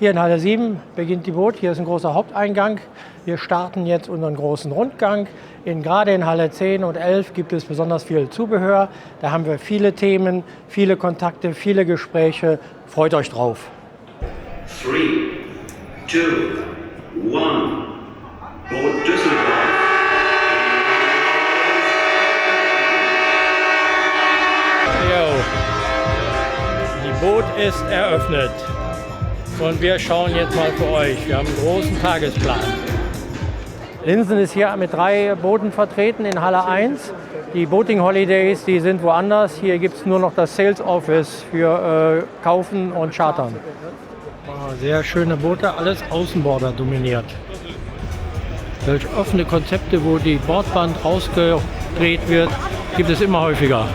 Hier in Halle 7 beginnt die Boot. Hier ist ein großer Haupteingang. Wir starten jetzt unseren großen Rundgang. Gerade in Halle 10 und 11 gibt es besonders viel Zubehör. Da haben wir viele Themen, viele Kontakte, viele Gespräche. Freut euch drauf. 3, 2, 1. Boot Düsseldorf. Die Boot ist eröffnet. Und wir schauen jetzt mal für euch. Wir haben einen großen Tagesplan. Linsen ist hier mit 3 Booten vertreten in Halle 1. Die Boating Holidays, die sind woanders. Hier gibt es nur noch das Sales Office für Kaufen und Chartern. Sehr schöne Boote, alles Außenborder dominiert. Solche offene Konzepte, wo die Bordwand rausgedreht wird, gibt es immer häufiger.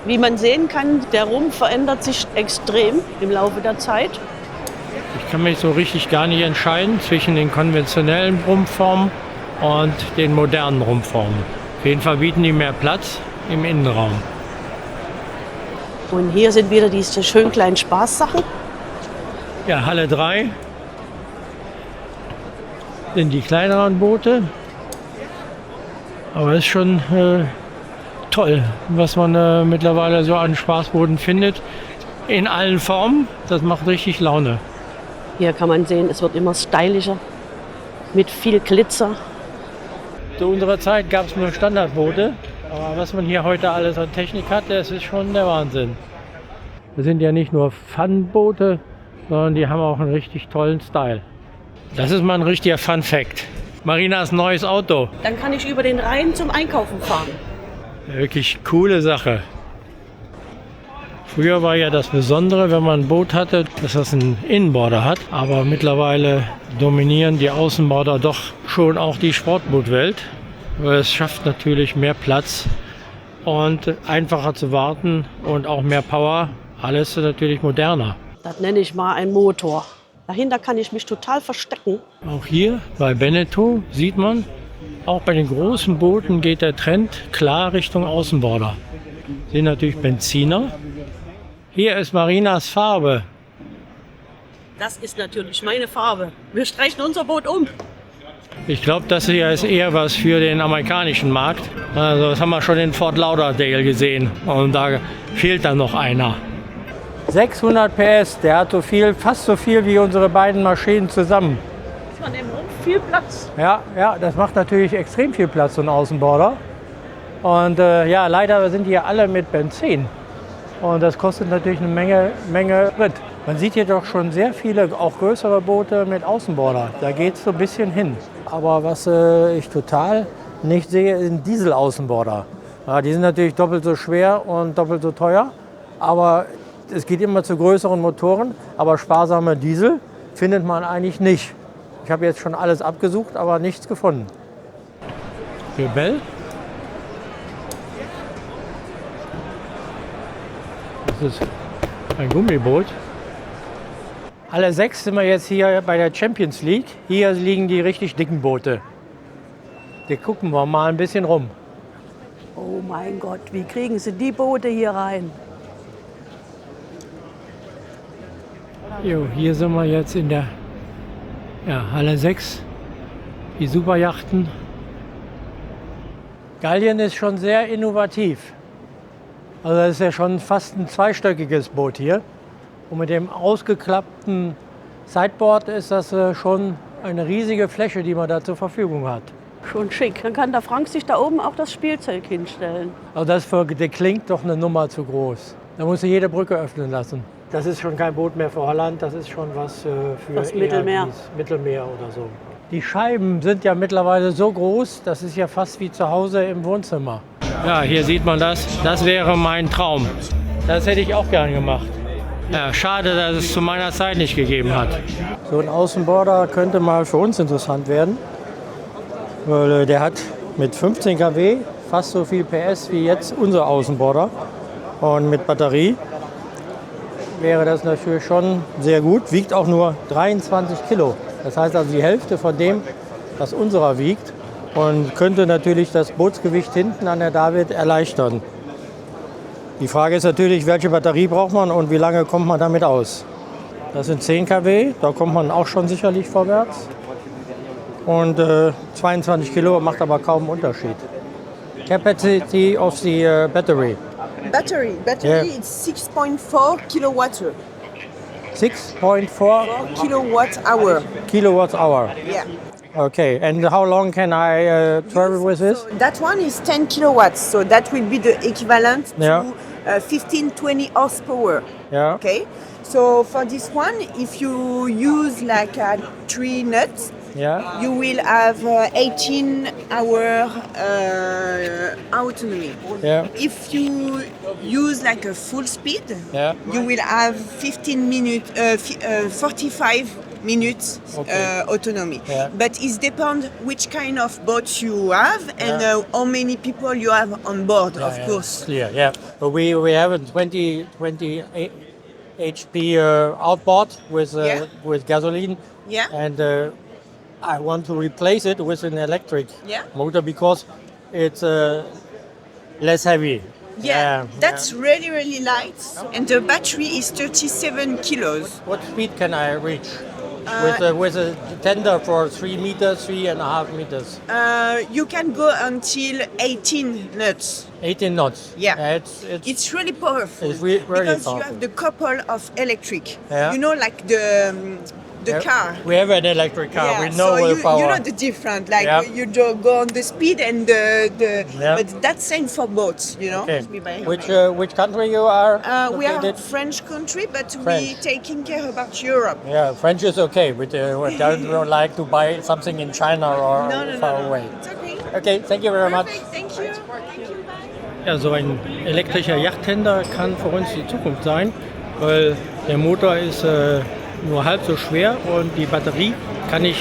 Wie man sehen kann, der Rumpf verändert sich extrem im Laufe der Zeit. Ich kann mich so richtig gar nicht entscheiden zwischen den konventionellen Rumpfformen und den modernen Rumpfformen. Auf jeden Fall bieten die mehr Platz im Innenraum. Und hier sind wieder diese schönen kleinen Spaßsachen. Ja, Halle 3 sind die kleineren Boote. Aber es ist schon toll, was man mittlerweile so an Spaßbooten findet. In allen Formen. Das macht richtig Laune. Hier kann man sehen, es wird immer stylischer, mit viel Glitzer. Zu unserer Zeit gab es nur Standardboote, aber was man hier heute alles an Technik hat, das ist schon der Wahnsinn. Das sind ja nicht nur Fun-Boote, sondern die haben auch einen richtig tollen Style. Das ist mal ein richtiger Fun-Fact. Marinas neues Auto. Dann kann ich über den Rhein zum Einkaufen fahren. Wirklich coole Sache. Früher war ja das Besondere, wenn man ein Boot hatte, dass das einen Innenborder hat. Aber mittlerweile dominieren die Außenborder doch schon auch die Sportbootwelt. Es schafft natürlich mehr Platz und einfacher zu warten und auch mehr Power. Alles natürlich moderner. Das nenne ich mal einen Motor. Dahinter kann ich mich total verstecken. Auch hier bei Beneteau sieht man, auch bei den großen Booten geht der Trend klar Richtung Außenborder. Sind natürlich Benziner. Hier ist Marinas Farbe. Das ist natürlich meine Farbe. Wir streichen unser Boot um. Ich glaube, das hier ist eher was für den amerikanischen Markt. Also das haben wir schon in Fort Lauderdale gesehen. Und da fehlt dann noch einer. 600 PS, der hat fast so viel wie unsere beiden Maschinen zusammen. Von dem Rumpf viel Platz. Ja, das macht natürlich extrem viel Platz, so ein Außenborder. Und ja, leider sind die ja alle mit Benzin. Und das kostet natürlich eine Menge Sprit. Man sieht hier doch schon sehr viele, auch größere Boote mit Außenborder. Da geht es so ein bisschen hin. Aber was ich total nicht sehe, sind Diesel-Außenborder. Ja, die sind natürlich doppelt so schwer und doppelt so teuer. Aber es geht immer zu größeren Motoren. Aber sparsame Diesel findet man eigentlich nicht. Ich habe jetzt schon alles abgesucht, aber nichts gefunden. Rebell. Das ist ein Gummiboot. Alle 6 sind wir jetzt hier bei der Champions League. Hier liegen die richtig dicken Boote. Die gucken wir mal ein bisschen rum. Oh mein Gott, wie kriegen Sie die Boote hier rein? Jo, hier sind wir jetzt in der Halle 6. Die Superjachten. Gallien ist schon sehr innovativ. Also das ist ja schon fast ein zweistöckiges Boot hier. Und mit dem ausgeklappten Sideboard ist das schon eine riesige Fläche, die man da zur Verfügung hat. Schon schick. Dann kann der Frank sich da oben auch das Spielzeug hinstellen. Also das für der klingt doch eine Nummer zu groß. Da musst du jede Brücke öffnen lassen. Das ist schon kein Boot mehr für Holland, das ist schon was für das Mittelmeer. Mittelmeer oder so. Die Scheiben sind ja mittlerweile so groß, das ist ja fast wie zu Hause im Wohnzimmer. Ja, hier sieht man das. Das wäre mein Traum. Das hätte ich auch gern gemacht. Ja, schade, dass es zu meiner Zeit nicht gegeben hat. So ein Außenborder könnte mal für uns interessant werden. Weil der hat mit 15 kW fast so viel PS wie jetzt unser Außenborder. Und mit Batterie wäre das natürlich schon sehr gut. Wiegt auch nur 23 Kilo. Das heißt also die Hälfte von dem, was unserer wiegt. Und könnte natürlich das Bootsgewicht hinten an der David erleichtern. Die Frage ist natürlich, welche Batterie braucht man und wie lange kommt man damit aus? Das sind 10 kW, da kommt man auch schon sicherlich vorwärts. Und 22 Kilo macht aber kaum einen Unterschied. Capacity of the battery. Battery Yeah. is 6.4 kilowatt 6.4 kilowatt hour. kilowatts hour. Yeah. Okay, and how long can I travel with this? So that one is 10 kilowatts, so that will be the equivalent Yeah. to 15-20 horsepower. Yeah. Okay. So for this one, if you use like 3 nuts, Yeah. you will have 18-hour autonomy. Yeah. If you use like a full speed, Yeah. you will have 45 minutes Okay. autonomy. Yeah. But it depends which kind of boat you have and Yeah. how many people you have on board, of Yeah, course. Clear, yeah. But we have a 20 HP outboard Yeah. with gasoline. Yeah. And I want to replace it with an electric Yeah. motor because it's less heavy. Yeah, that's really, really light. And the battery is 37 kilos. What speed can I reach with a tender for 3 meters, 3.5 meters? You can go until 18 knots. 18 knots. Yeah. It's It's really powerful It's really because powerful. you have the couple of electric. Yeah. You know, like the car. We have an electric car. Yeah, We know so the power. you know the difference. Like Yeah. you go on the speed and the Yeah. but that's same for boats. You know. Okay. To be very Which country you are? we are a located? French country, but we French. taking care about Europe. Yeah, French is okay. We don't like to buy something in China or No, far no. away. It's okay. Okay, thank you very much. Perfect. Thank you. Thank you. Bye. Ja, so ein elektrischer Yachttender kann für uns die Zukunft sein, weil der Motor ist nur halb so schwer und die Batterie kann ich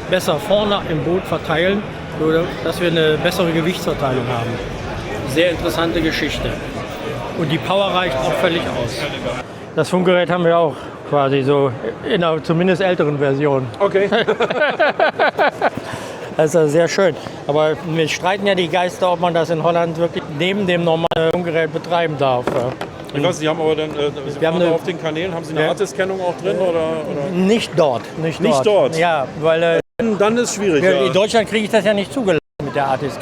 besser vorne im Boot verteilen, sodass wir eine bessere Gewichtsverteilung haben. Sehr interessante Geschichte. Und die Power reicht auch völlig aus. Das Funkgerät haben wir auch quasi so in einer zumindest älteren Version. Okay. Das ist ja sehr schön. Aber wir streiten ja die Geister, ob man das in Holland wirklich neben dem normalen Funkgerät betreiben darf. Ich weiß, Sie haben aber dann Wir haben eine- auf den Kanälen, haben Sie eine Ja. Artis-Kennung auch drin? Oder? Nicht dort. Nicht dort? Ja, weil Dann ist es schwierig. in Ja. Deutschland kriege ich das ja nicht zugelassen mit der Artis.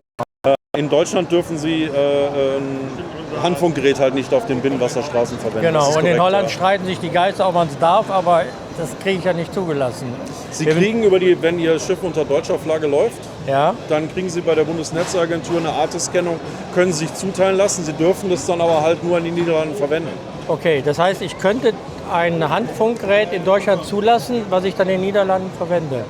In Deutschland dürfen Sie ein Handfunkgerät halt nicht auf den Binnenwasserstraßen verwenden. Genau, Das ist und in korrekt, Holland ja. streiten sich die Geister, ob man es darf, aber das kriege ich ja nicht zugelassen. Sie kriegen wenn Ihr Schiff unter deutscher Flagge läuft, Ja, dann kriegen Sie bei der Bundesnetzagentur eine Artis-Kennung, können Sie sich zuteilen lassen. Sie dürfen das dann aber halt nur in den Niederlanden verwenden. okay. Das heißt, ich könnte ein Handfunkgerät in Deutschland zulassen, was ich dann in den Niederlanden verwende.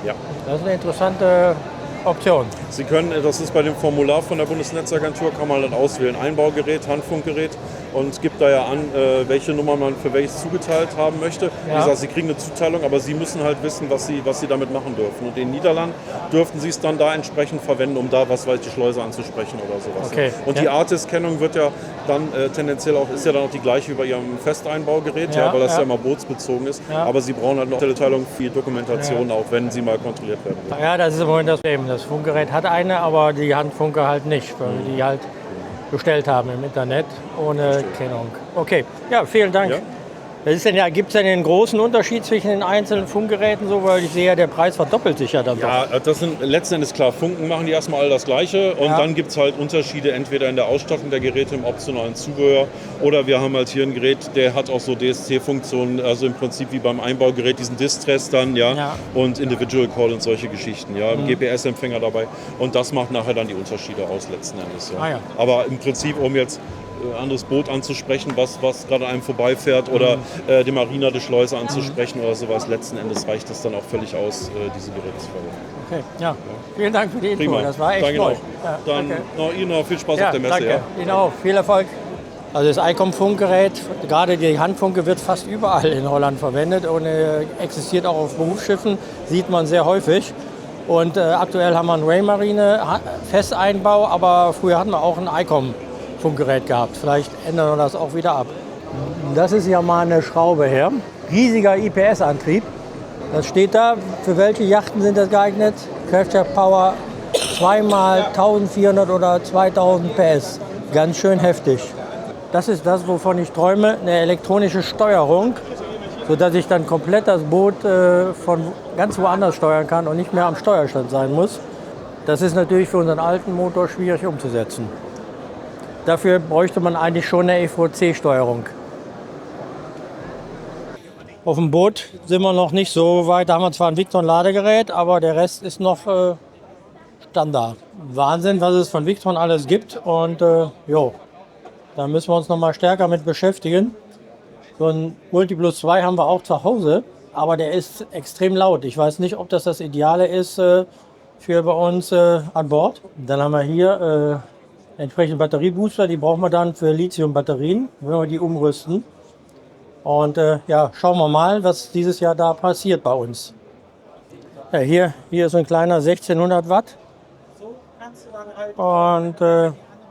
Ja. Das ist eine interessante Option. Sie können, das ist bei dem Formular von der Bundesnetzagentur, kann man dann auswählen, Einbaugerät, Handfunkgerät und gibt da ja an, welche Nummer man für welches zugeteilt haben möchte. Wie Ja. gesagt, Sie kriegen eine Zuteilung, aber Sie müssen halt wissen, was Sie damit machen dürfen. Und in den Niederlanden dürften Sie es dann da entsprechend verwenden, um da, was weiß ich, die Schleuse anzusprechen oder sowas. Okay. Und Ja. die Artis-Kennung wird ja dann tendenziell auch, ist ja dann auch die gleiche wie bei Ihrem Festeinbaugerät, Ja, weil das ja. ja immer bootsbezogen ist. Ja. Aber Sie brauchen halt noch eine Teilung für die Dokumentation, auch wenn sie mal kontrolliert werden. Ja, das ist im Moment das Problem. Das Funkgerät hat eine, aber die Handfunker halt nicht, weil wir die halt bestellt haben im Internet ohne Kennung. Okay, ja, vielen Dank. Ja. Gibt es denn einen großen Unterschied zwischen den einzelnen Funkgeräten, so, weil ich sehe ja, der Preis verdoppelt sich ja dann doch. Ja, das sind letzten Endes klar. Funken machen die erstmal all das Gleiche und Ja. dann gibt es halt Unterschiede entweder in der Ausstattung der Geräte im optionalen Zubehör oder wir haben halt hier ein Gerät, der hat auch so DSC-Funktionen, also im Prinzip wie beim Einbaugerät diesen Distress dann, Ja. und Individual Call und solche Geschichten, ja, GPS-Empfänger dabei und das macht nachher dann die Unterschiede aus letzten Endes. Ja. Ah, ja. Aber im Prinzip, um jetzt anderes Boot anzusprechen, was gerade an einem vorbeifährt oder die Marina de Schleuse anzusprechen oder sowas. Letzten Endes reicht es dann auch völlig aus, diese Geräte zu verwenden. Okay, ja. Vielen Dank für die Info, Prima. das war echt Danke neu. auch. Ja, Dann danke. noch Ihnen noch viel Spaß Ja, auf der Messe. danke. Ja? Ihnen auch. Viel Erfolg. Also das ICOM-Funkgerät, gerade die Handfunke, wird fast überall in Holland verwendet und existiert auch auf Berufsschiffen, sieht man sehr häufig. Und aktuell haben wir einen Raymarine Festeinbau, aber früher hatten wir auch ein ICOM-Funkgerät gehabt. Vielleicht ändern wir das auch wieder ab. Das ist ja mal eine Schraube her. Riesiger IPS-Antrieb. Das steht da. Für welche Yachten sind das geeignet? Craftjack Power 2 mal 1400 oder 2000 PS. Ganz schön heftig. das ist das, wovon ich träume, eine elektronische Steuerung, sodass ich dann komplett das Boot von ganz woanders steuern kann und nicht mehr am Steuerstand sein muss. Das ist natürlich für unseren alten Motor schwierig umzusetzen. Dafür bräuchte man eigentlich schon eine EVC-Steuerung. Auf dem Boot sind wir noch nicht so weit. Da haben wir zwar ein Victron-Ladegerät, aber der Rest ist noch Standard. Wahnsinn, was es von Victron alles gibt. Und da müssen wir uns noch mal stärker mit beschäftigen. So ein Multiplus 2 haben wir auch zu Hause, aber der ist extrem laut. Ich weiß nicht, ob das Ideale ist für bei uns an Bord. Dann haben wir hier entsprechende Batteriebooster, die brauchen wir dann für Lithium-Batterien, wenn wir die umrüsten. Und schauen wir mal, was dieses Jahr da passiert bei uns. Ja, hier ist so ein kleiner 1600 Watt. Und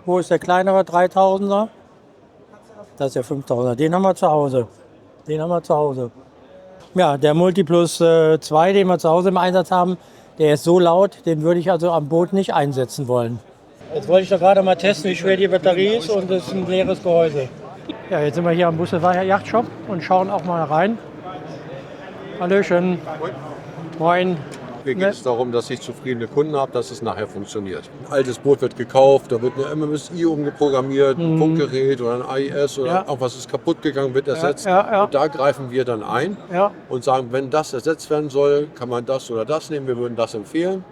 wo ist der kleinere 3000er? Das ist der 5000er. Den haben wir zu Hause. Ja, der Multiplus 2, den wir zu Hause im Einsatz haben, der ist so laut, den würde ich also am Boot nicht einsetzen wollen. Jetzt wollte ich doch gerade mal testen, wie schwer die Batterie ist, und es ist ein leeres Gehäuse. Ja, jetzt sind wir hier am Busselweiher Yachtshop und schauen auch mal rein. Hallöchen. Moin. Mir geht es darum, dass ich zufriedene Kunden habe, dass es nachher funktioniert. Ein altes Boot wird gekauft, da wird eine MMSI umgeprogrammiert, ein Funkgerät oder ein AIS oder auch was ist kaputt gegangen, wird ersetzt. Und da greifen wir dann ein und sagen, wenn das ersetzt werden soll, kann man das oder das nehmen. Wir würden das empfehlen,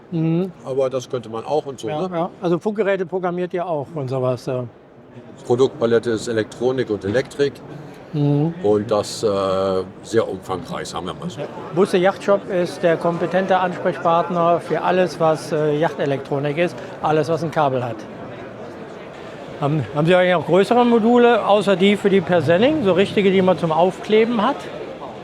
aber das könnte man auch und so. Ne? Also Funkgeräte programmiert ihr auch und sowas. Produktpalette ist Elektronik und Elektrik. Und das sehr umfangreich, sagen wir mal so. Busse Yachtshop ist der kompetente Ansprechpartner für alles, was Yachtelektronik ist, alles, was ein Kabel hat. Haben Sie eigentlich auch größere Module, außer die für die Persenning, so richtige, die man zum Aufkleben hat?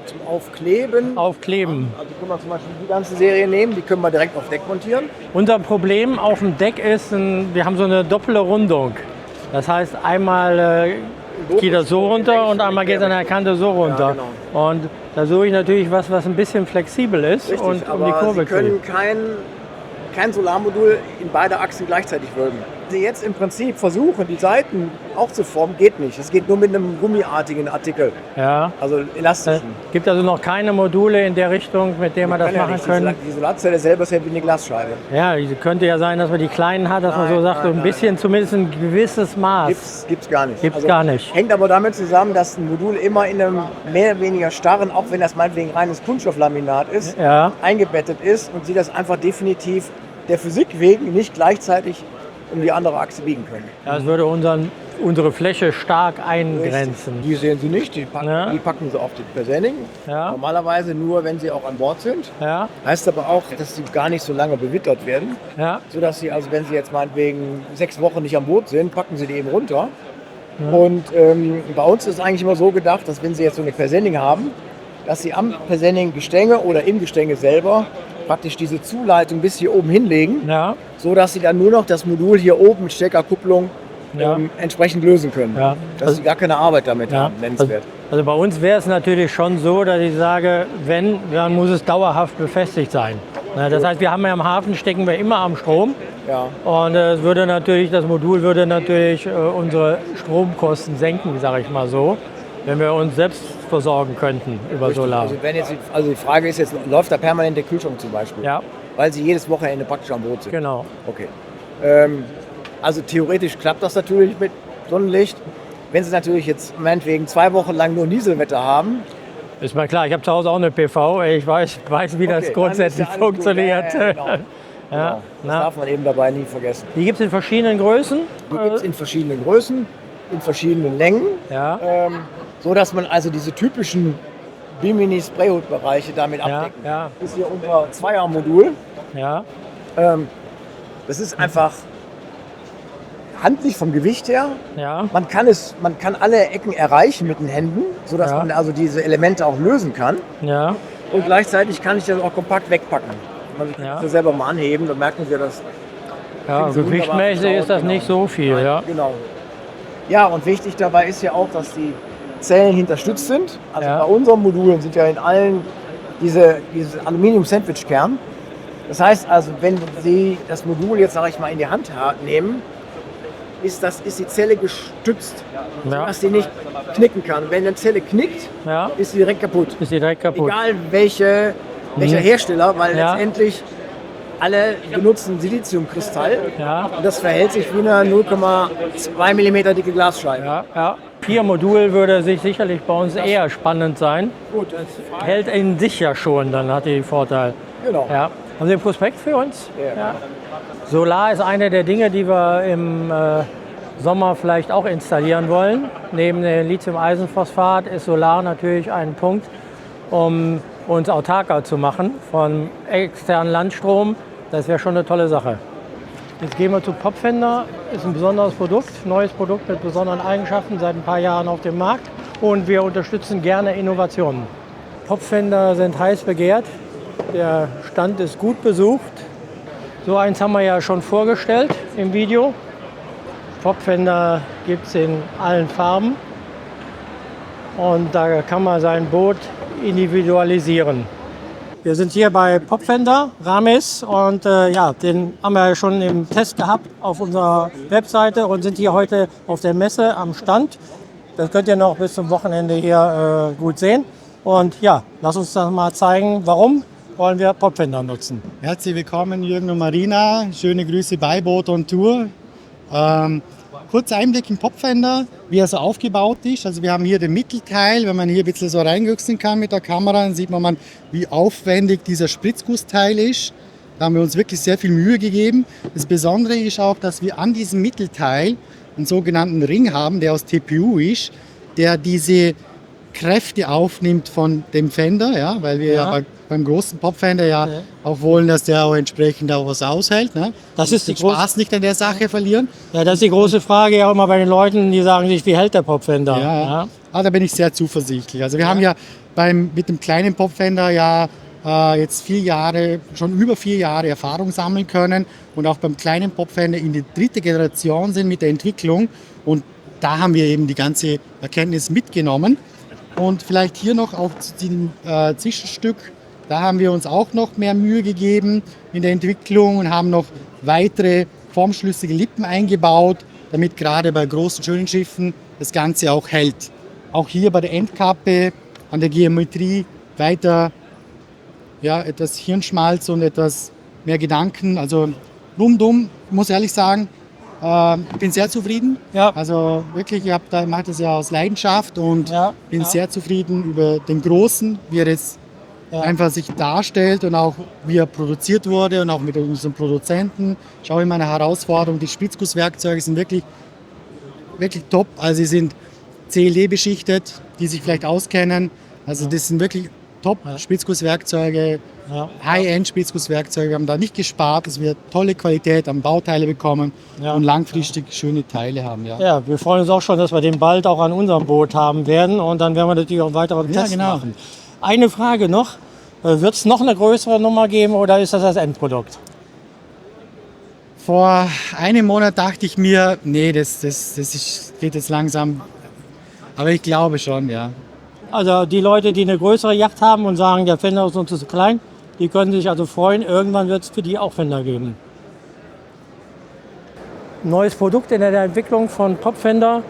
Zum Aufkleben? Aufkleben. Also können wir zum Beispiel die ganze Serie nehmen, die können wir direkt auf Deck montieren. Unser Problem auf dem Deck ist, wir haben so eine doppelte Rundung. Das heißt, einmal geht das so runter und einmal geht es an der Kante so runter. Ja, genau. Und da suche ich natürlich was ein bisschen flexibel ist. Richtig, und aber die Kurve Sie können kein Solarmodul in beide Achsen gleichzeitig wölben. Wenn Sie jetzt im Prinzip versuchen, die Seiten auch zu formen, geht nicht. Es geht nur mit einem gummiartigen Artikel, also elastischen. Es gibt also noch keine Module in der Richtung, mit denen wir das machen können. Die Solarzelle selber ist ja wie eine Glasscheibe. Ja, könnte ja sein, dass man die kleinen hat, dass man so sagt, so ein bisschen, zumindest ein gewisses Maß. Gibt's gar nicht. Gibt's gar nicht. Hängt aber damit zusammen, dass ein Modul immer in einem mehr oder weniger starren, auch wenn das meinetwegen reines Kunststofflaminat ist, eingebettet ist und Sie das einfach definitiv der Physik wegen nicht gleichzeitig um die andere Achse biegen können. Das würde unsere Fläche stark eingrenzen. Die sehen Sie nicht, die packen Sie auf die Persenning. Ja. Normalerweise nur, wenn sie auch an Bord sind. Ja. Heißt aber auch, dass sie gar nicht so lange bewittert werden. Ja. Sodass Sie, also wenn Sie jetzt meinetwegen 6 Wochen nicht am Boot sind, packen Sie die eben runter. Ja. Und bei uns ist es eigentlich immer so gedacht, dass wenn Sie jetzt so eine Persenning haben, dass Sie am Persenning-Gestänge oder im Gestänge selber praktisch diese Zuleitung bis hier oben hinlegen, so dass Sie dann nur noch das Modul hier oben mit Steckerkupplung entsprechend lösen können. Ja. Dass Sie gar keine Arbeit damit haben, nennenswert. Also bei uns wäre es natürlich schon so, dass ich sage, wenn, dann muss es dauerhaft befestigt sein. Das heißt, wir haben ja im Hafen, stecken wir immer am Strom. Ja. Und das Modul würde natürlich unsere Stromkosten senken, sage ich mal so, wenn wir uns selbst versorgen könnten über Richtig. Solar. Also die Frage ist jetzt, läuft da permanent der Kühlschrank zum Beispiel? Ja. Weil Sie jedes Wochenende praktisch am Boot sind? Genau. Okay. Also theoretisch klappt das natürlich mit Sonnenlicht. Wenn Sie natürlich jetzt meinetwegen 2 Wochen lang nur Nieselwetter haben. Ist mir klar, ich habe zu Hause auch eine PV. Ich weiß wie das grundsätzlich funktioniert. Ja, genau. Ja, das darf man eben dabei nie vergessen. Die gibt es in verschiedenen Größen? Die gibt es in verschiedenen Größen, in verschiedenen Längen. Ja. So dass man also diese typischen Bimini-Sprayhood-Bereiche damit abdecken. Ja. Das ist hier unser Zweiermodul. Ja. Das ist einfach handlich vom Gewicht her. Ja. Man kann alle Ecken erreichen mit den Händen, sodass man also diese Elemente auch lösen kann. Ja. Und gleichzeitig kann ich das auch kompakt wegpacken. Man kann das selber mal anheben, dann merken Sie das. Ja, gewichtmäßig ist das nicht so viel. Nein, ja. Genau. Ja, und wichtig dabei ist ja auch, dass die Zellen hinterstützt sind. Also bei unseren Modulen sind ja in allen diese Aluminium-Sandwich-Kern. Das heißt also, wenn Sie das Modul jetzt, sage ich mal, in die Hand nehmen, ist die Zelle gestützt, Ja. dass die nicht knicken kann. Wenn eine Zelle knickt, Ja. ist sie direkt kaputt. Ist die direkt kaputt. Egal welcher Hersteller, weil Ja. letztendlich alle benutzen Siliziumkristall Ja. und das verhält sich wie eine 0,2 mm dicke Glasscheibe. Ja, ja. 4 Modul würde sich sicherlich bei uns eher spannend sein. Gut, das Hält in sich ja schon, dann hat die den Vorteil. genau. Ja. Haben Sie einen Prospekt für uns? Ja. Solar ist eine der Dinge, die wir im Sommer vielleicht auch installieren wollen. Neben dem Lithium-Eisenphosphat ist Solar natürlich ein Punkt, um uns autarker zu machen von externen Landstrom. Das wäre schon eine tolle Sache. Jetzt gehen wir zu Popfender. Ist ein besonderes Produkt, neues Produkt mit besonderen Eigenschaften, seit ein paar Jahren auf dem Markt. Und wir unterstützen gerne Innovationen. Popfender sind heiß begehrt. Der Stand ist gut besucht. So eins haben wir ja schon vorgestellt im Video. Popfender gibt es in allen Farben. Und da kann man sein Boot individualisieren. Wir sind hier bei Popfender, Rames, und den haben wir schon im Test gehabt auf unserer Webseite und sind hier heute auf der Messe am Stand. Das könnt ihr noch bis zum Wochenende hier gut sehen. Und ja, lass uns das mal zeigen, warum wollen wir Popfender nutzen. Herzlich willkommen Jürgen und Marina, schöne Grüße bei Boot on Tour. Kurzer Einblick in Popfender, wie er so aufgebaut ist. Also wir haben hier den Mittelteil, wenn man hier ein bisschen so reingüchsen kann mit der Kamera, dann sieht man, wie aufwendig dieser Spritzgussteil ist. Da haben wir uns wirklich sehr viel Mühe gegeben. Das Besondere ist auch, dass wir an diesem Mittelteil einen sogenannten Ring haben, der aus TPU ist, der diese Kräfte aufnimmt von dem Fender, ja, weil wir ja beim großen Popfender auch wollen, dass der auch entsprechend auch was aushält. Ne? Das ist den Spaß nicht an der Sache verlieren. Ja, das ist die große Frage ja auch immer bei den Leuten, die sagen sich, wie hält der Popfender? Ja. Da bin ich sehr zuversichtlich. Also wir haben ja mit dem kleinen Popfender jetzt schon über 4 Jahre Erfahrung sammeln können und auch beim kleinen Popfender in die 3. Generation sind mit der Entwicklung und da haben wir eben die ganze Erkenntnis mitgenommen. Und vielleicht hier noch auf dem Zwischenstück, da haben wir uns auch noch mehr Mühe gegeben in der Entwicklung und haben noch weitere formschlüssige Lippen eingebaut, damit gerade bei großen, schönen Schiffen das Ganze auch hält. Auch hier bei der Endkappe, an der Geometrie weiter etwas Hirnschmalz und etwas mehr Gedanken. Also rundum, muss ehrlich sagen, ich bin sehr zufrieden. Ja. Also wirklich, ich mache das ja aus Leidenschaft und bin sehr zufrieden über den Großen, wie er das einfach sich darstellt und auch wie er produziert wurde und auch mit unseren Produzenten. Schau immer eine Herausforderung. Die Spritzgusswerkzeuge sind wirklich, wirklich top. Also sie sind CLE beschichtet, die sich vielleicht auskennen. Also das sind wirklich top Spritzgusswerkzeuge, High-End Spritzgusswerkzeuge. Wir haben da nicht gespart, dass wir tolle Qualität an Bauteile bekommen und langfristig schöne Teile haben. Ja, wir freuen uns auch schon, dass wir den bald auch an unserem Boot haben werden und dann werden wir natürlich auch einen weiteren Test machen. Eine Frage noch, wird es noch eine größere Nummer geben oder ist das Endprodukt? Vor einem Monat dachte ich mir, nee, das geht jetzt langsam, aber ich glaube schon, ja. Also die Leute, die eine größere Yacht haben und sagen, der Fender ist uns zu klein, die können sich also freuen, irgendwann wird es für die auch Fender geben. Neues Produkt in der Entwicklung von Popfender,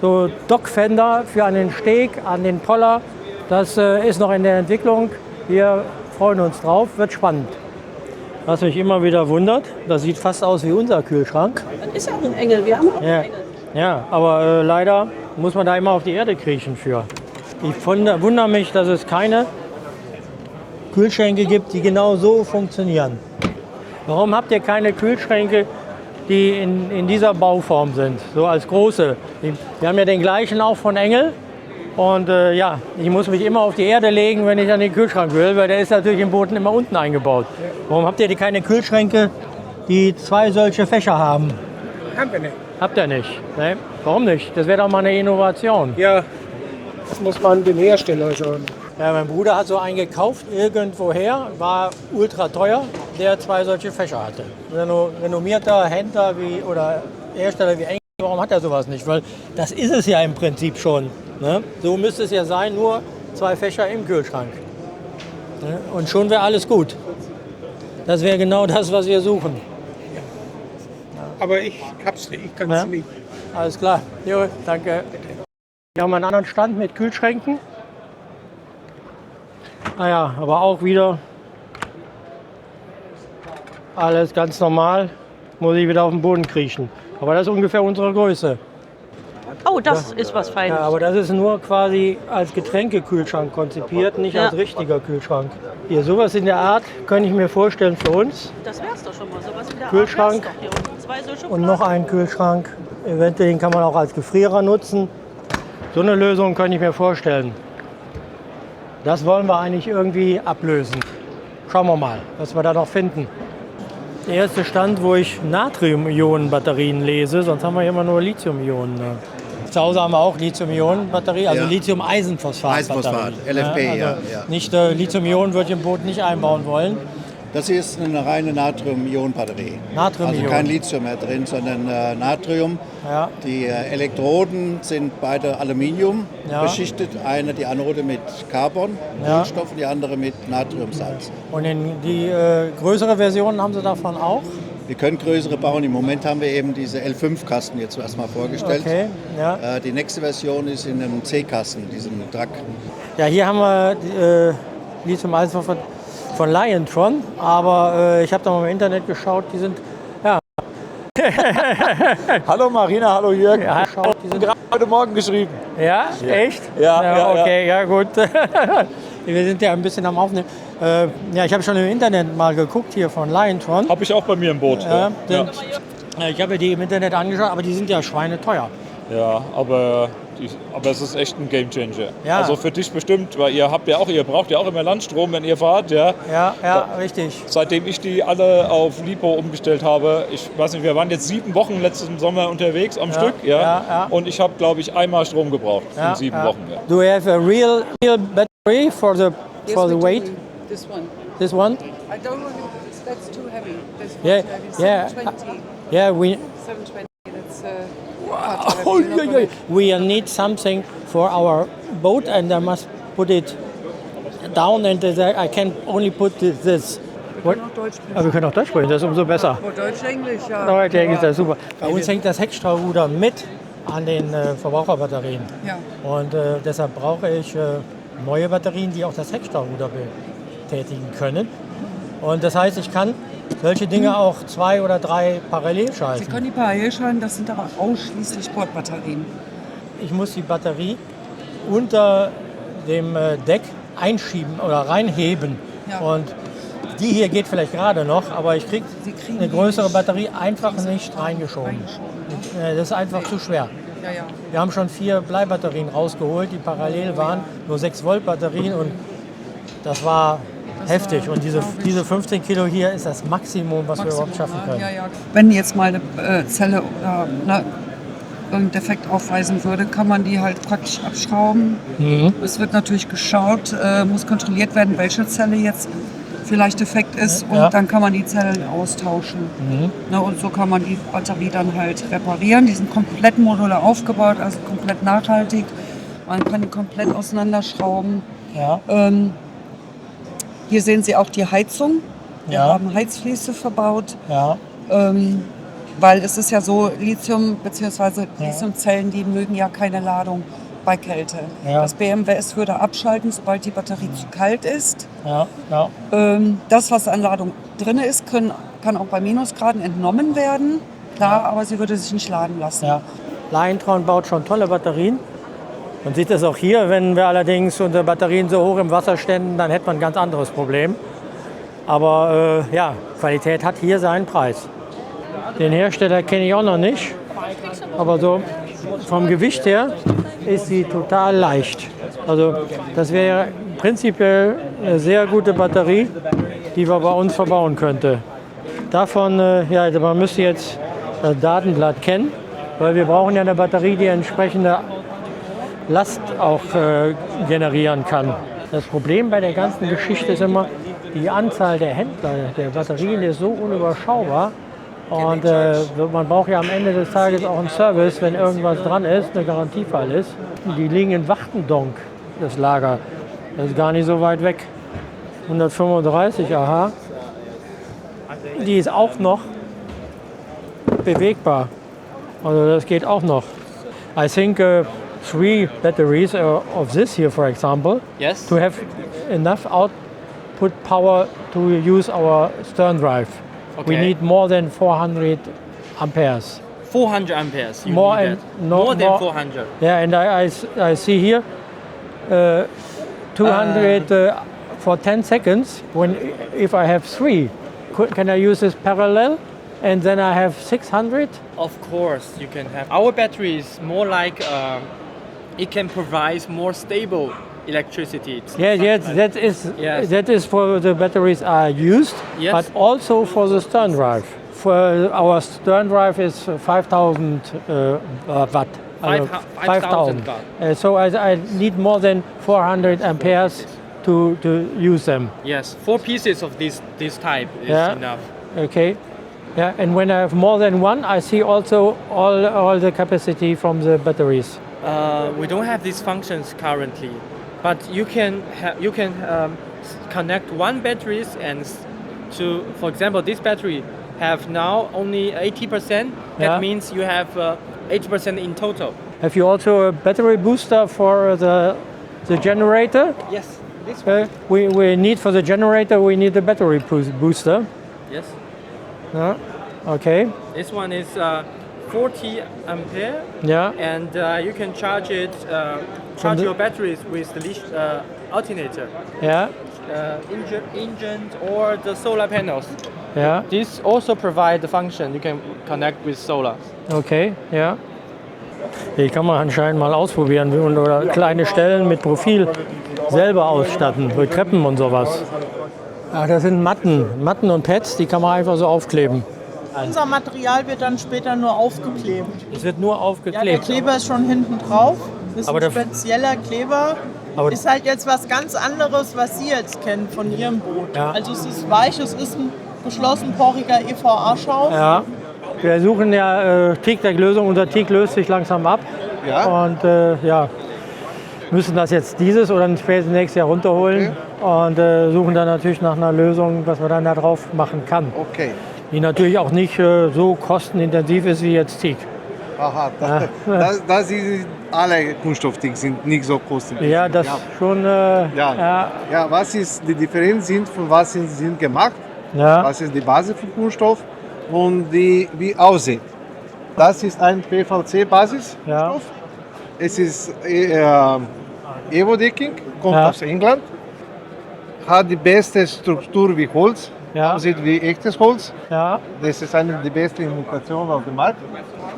so Dockfender für einen Steg an den Poller. Das ist noch in der Entwicklung. Wir freuen uns drauf, wird spannend. Was mich immer wieder wundert, das sieht fast aus wie unser Kühlschrank. Das ist auch ein Engel, wir haben auch einen Engel. Ja, aber leider muss man da immer auf die Erde kriechen für. Ich wundere mich, dass es keine Kühlschränke gibt, die genau so funktionieren. Warum habt ihr keine Kühlschränke, die in dieser Bauform sind, so als große? Wir haben ja den gleichen auch von Engel. Und ich muss mich immer auf die Erde legen, wenn ich an den Kühlschrank will, weil der ist natürlich im Booten immer unten eingebaut. Warum habt ihr keine Kühlschränke, die 2 solche Fächer haben? Haben wir nicht. Habt ihr nicht? Ne? Warum nicht? Das wäre doch mal eine Innovation. Ja, das muss man dem Hersteller sagen. Ja, mein Bruder hat so einen gekauft, irgendwoher, war ultra teuer, der 2 solche Fächer hatte. Ein renommierter Händler oder Hersteller wie Engel, warum hat er sowas nicht? Weil das ist es ja im Prinzip schon. Ne? So müsste es ja sein, nur 2 Fächer im Kühlschrank. Ne? Und schon wäre alles gut. Das wäre genau das, was wir suchen. aber ich hab's nicht, ich kann's nicht. Alles klar. Jo, danke. Wir haben einen anderen Stand mit Kühlschränken. Naja, aber auch wieder alles ganz normal. Muss ich wieder auf den Boden kriechen. Aber das ist ungefähr unsere Größe. Oh, das ist was Feines. Ja, aber das ist nur quasi als Getränkekühlschrank konzipiert, nicht als richtiger Kühlschrank. Hier, sowas in der Art könnte ich mir vorstellen für uns. Das wär's doch schon mal. Sowas in der Kühlschrank Art wär's doch hier unten. 2 solche und noch einen Kühlschrank. Eventuell den kann man auch als Gefrierer nutzen. So eine Lösung könnte ich mir vorstellen. Das wollen wir eigentlich irgendwie ablösen. Schauen wir mal, was wir da noch finden. Der erste Stand, wo ich Natrium-Ionen-Batterien lese, sonst haben wir immer nur Lithium-Ionen. Zu Hause haben wir auch Lithium-Ionen-Batterie, also Lithium-Eisenphosphat-Batterie. LFP, ja. Nicht Lithium-Ionen würde ich im Boot nicht einbauen wollen. Das hier ist eine reine Natrium-Ionen-Batterie. Natrium-Ionen. Also kein Lithium mehr drin, sondern Natrium. Ja. Die Elektroden sind beide Aluminium beschichtet. Eine die Anode mit Carbon, Kohlenstoff, und die andere mit Natriumsalz. Und die größere Versionen haben Sie davon auch? Wir können größere bauen. Im Moment haben wir eben diese L5-Kasten jetzt erstmal vorgestellt. Okay, ja. Die nächste Version ist in einem C-Kasten, diesem Truck. Ja, hier haben wir Lithium-Eisenphosphat von Liontron, aber ich habe da mal im Internet geschaut, die sind, ja. Hallo Marina, hallo Jürgen. Ja, die sind gerade heute Morgen geschrieben. Ja, echt? Ja, okay, ja gut. Wir sind ja ein bisschen am Aufnehmen. Ja, ich habe schon im Internet mal geguckt hier von Liontron. Habe ich auch bei mir im Boot. Ich habe die im Internet angeschaut, aber die sind ja schweineteuer. Ja, aber es ist echt ein Gamechanger. Ja. Also für dich bestimmt, weil ihr braucht ja auch immer Landstrom, wenn ihr fahrt. Ja, richtig. Seitdem ich die alle auf LiPo umgestellt habe, ich weiß nicht, wir waren jetzt 7 Wochen letzten Sommer unterwegs am Stück. Und ich habe, glaube ich, einmal Strom gebraucht in 7 Wochen. Ja. Do you have a real battery for the weight? This one. This one? I don't want to, that's too heavy. That's Yeah, heavy. 720. Yeah, we. 720. That's We need something for our boat, and I must put it down, and I can only put this. Wir können auch Deutsch sprechen. Aber wir können auch Deutsch sprechen, das ist umso besser. Oh, Deutsch-Englisch, ja. Deutsch-Englisch, das ist super. Bei uns hängt das Heckstreuruder mit an den Verbraucherbatterien. Ja. Und deshalb brauche ich neue Batterien, die auch das Heckstreuruder betätigen können. Und das heißt, ich kann solche Dinge auch 2 oder 3 parallel schalten. Sie können die parallel schalten, das sind aber ausschließlich Bordbatterien. Ich muss die Batterie unter dem Deck einschieben oder reinheben. Ja. Und die hier geht vielleicht gerade noch, aber ich kriege eine größere Batterie einfach nicht reingeschoben. Das ist einfach zu schwer. Ja. Wir haben schon 4 Bleibatterien rausgeholt, die parallel waren, nur 6 Volt Batterien, und das war heftig. Und diese 15 Kilo hier ist das Maximum, was wir überhaupt schaffen können. Ja. Wenn jetzt mal eine Zelle oder einen Defekt aufweisen würde, kann man die halt praktisch abschrauben. Es wird natürlich geschaut, muss kontrolliert werden, welche Zelle jetzt vielleicht defekt ist, und dann kann man die Zellen austauschen. Und so kann man die Batterie dann halt reparieren. Die sind komplett modular aufgebaut, also komplett nachhaltig. Man kann die komplett auseinanderschrauben. Ja. Hier sehen Sie auch die Heizung. Wir haben Heizfliese verbaut. Ja. Weil es ist ja so, Lithium bzw. Lithiumzellen, die mögen ja keine Ladung bei Kälte. Ja. Das BMWS würde abschalten, sobald die Batterie zu kalt ist. Ja. Das, was an Ladung drin ist, kann auch bei Minusgraden entnommen werden. Klar, aber sie würde sich nicht laden lassen. Ja. Liontron baut schon tolle Batterien. Man sieht das auch hier. Wenn wir allerdings unsere Batterien so hoch im Wasser ständen, dann hätte man ein ganz anderes Problem. Aber Qualität hat hier seinen Preis. Den Hersteller kenne ich auch noch nicht. Aber so vom Gewicht her ist sie total leicht. Also das wäre prinzipiell eine sehr gute Batterie, die man bei uns verbauen könnte. Davon, man müsste jetzt das Datenblatt kennen, weil wir brauchen ja eine Batterie, die entsprechende Last auch generieren kann. Das Problem bei der ganzen Geschichte ist immer, die Anzahl der Händler der Batterien ist so unüberschaubar. Und man braucht ja am Ende des Tages auch einen Service, wenn irgendwas dran ist, eine Garantiefall ist. Die liegen in Wachtendonk, das Lager. Das ist gar nicht so weit weg. 135, aha. Die ist auch noch bewegbar. Also das geht auch noch. I think 3 batteries of this here, for example, Yes. to have enough output power to use our stern drive. We Okay. need more than 400 amperes. 400 amperes. You More need and that. no- more than more- 400. Yeah, and I see here 200 for 10 seconds. If I have 3, can I use this parallel? And then I have 600? Of course, you can have. Our battery is more like it can provide more stable electricity. It's Yes, Yes. that is for the batteries are used, Yes. but also for the stern drive. For our stern drive is 5,000 watt. 5,000 watt. So I need more than 400 amperes to use them. Yes, 4 pieces of this type is Yeah. enough. Okay. Yeah, and when I have more than one, I see also all the capacity from the batteries. We don't have these functions currently, but you can connect one batteries and for example, this battery have now only 80%. That Yeah. means you have 80% in total. Have you also a battery booster for the generator? Yes, this one. We need for the generator, we need a battery booster. Yes, Yeah. Okay. this one is 40 ampere. Yeah. And you can charge it, charge your batteries with the alternator. Yeah. Engine or the solar panels. Ja. This also provide the function you can connect with solar. Okay. Ja. Die kann man anscheinend mal ausprobieren oder kleine Stellen mit Profil selber ausstatten, mit Treppen und sowas. Ach, das sind Matten und Pads, die kann man einfach so aufkleben. Unser Material wird dann später nur aufgeklebt. Es wird nur Ja, der aufgeklebt. Kleber ist schon hinten drauf. Das ist Aber ein der- spezieller Kleber. Aber- Ist halt jetzt was ganz anderes, was Sie jetzt kennen von Ihrem Boot. Ja. Also es ist weich, es ist ein geschlossenporiger EVA-Schaum. Ja. Wir suchen ja Teakdeck-Lösung. Unser Teak löst sich langsam ab. Ja. Und ja, müssen das jetzt dieses oder spätestens nächstes Jahr runterholen. Und suchen dann natürlich nach einer Lösung, was man dann da drauf machen kann. Okay. Die natürlich auch nicht so kostenintensiv ist wie jetzt Teak. Aha, Ja. das sind alle Kunststoffdinge sind nicht so kostenintensiv. Ja, das schon. Ja. Was ist die Differenz sind, von was sind sie gemacht? Ja. Was ist die Basis für Kunststoff und wie aussieht? Das ist ein PVC-Basis. Ja. Es ist Evo-Decking, kommt Ja. aus England, hat die beste Struktur wie Holz, Ja. aussieht wie echtes Holz. Ja. Das ist eine der besten Imitationen auf dem Markt.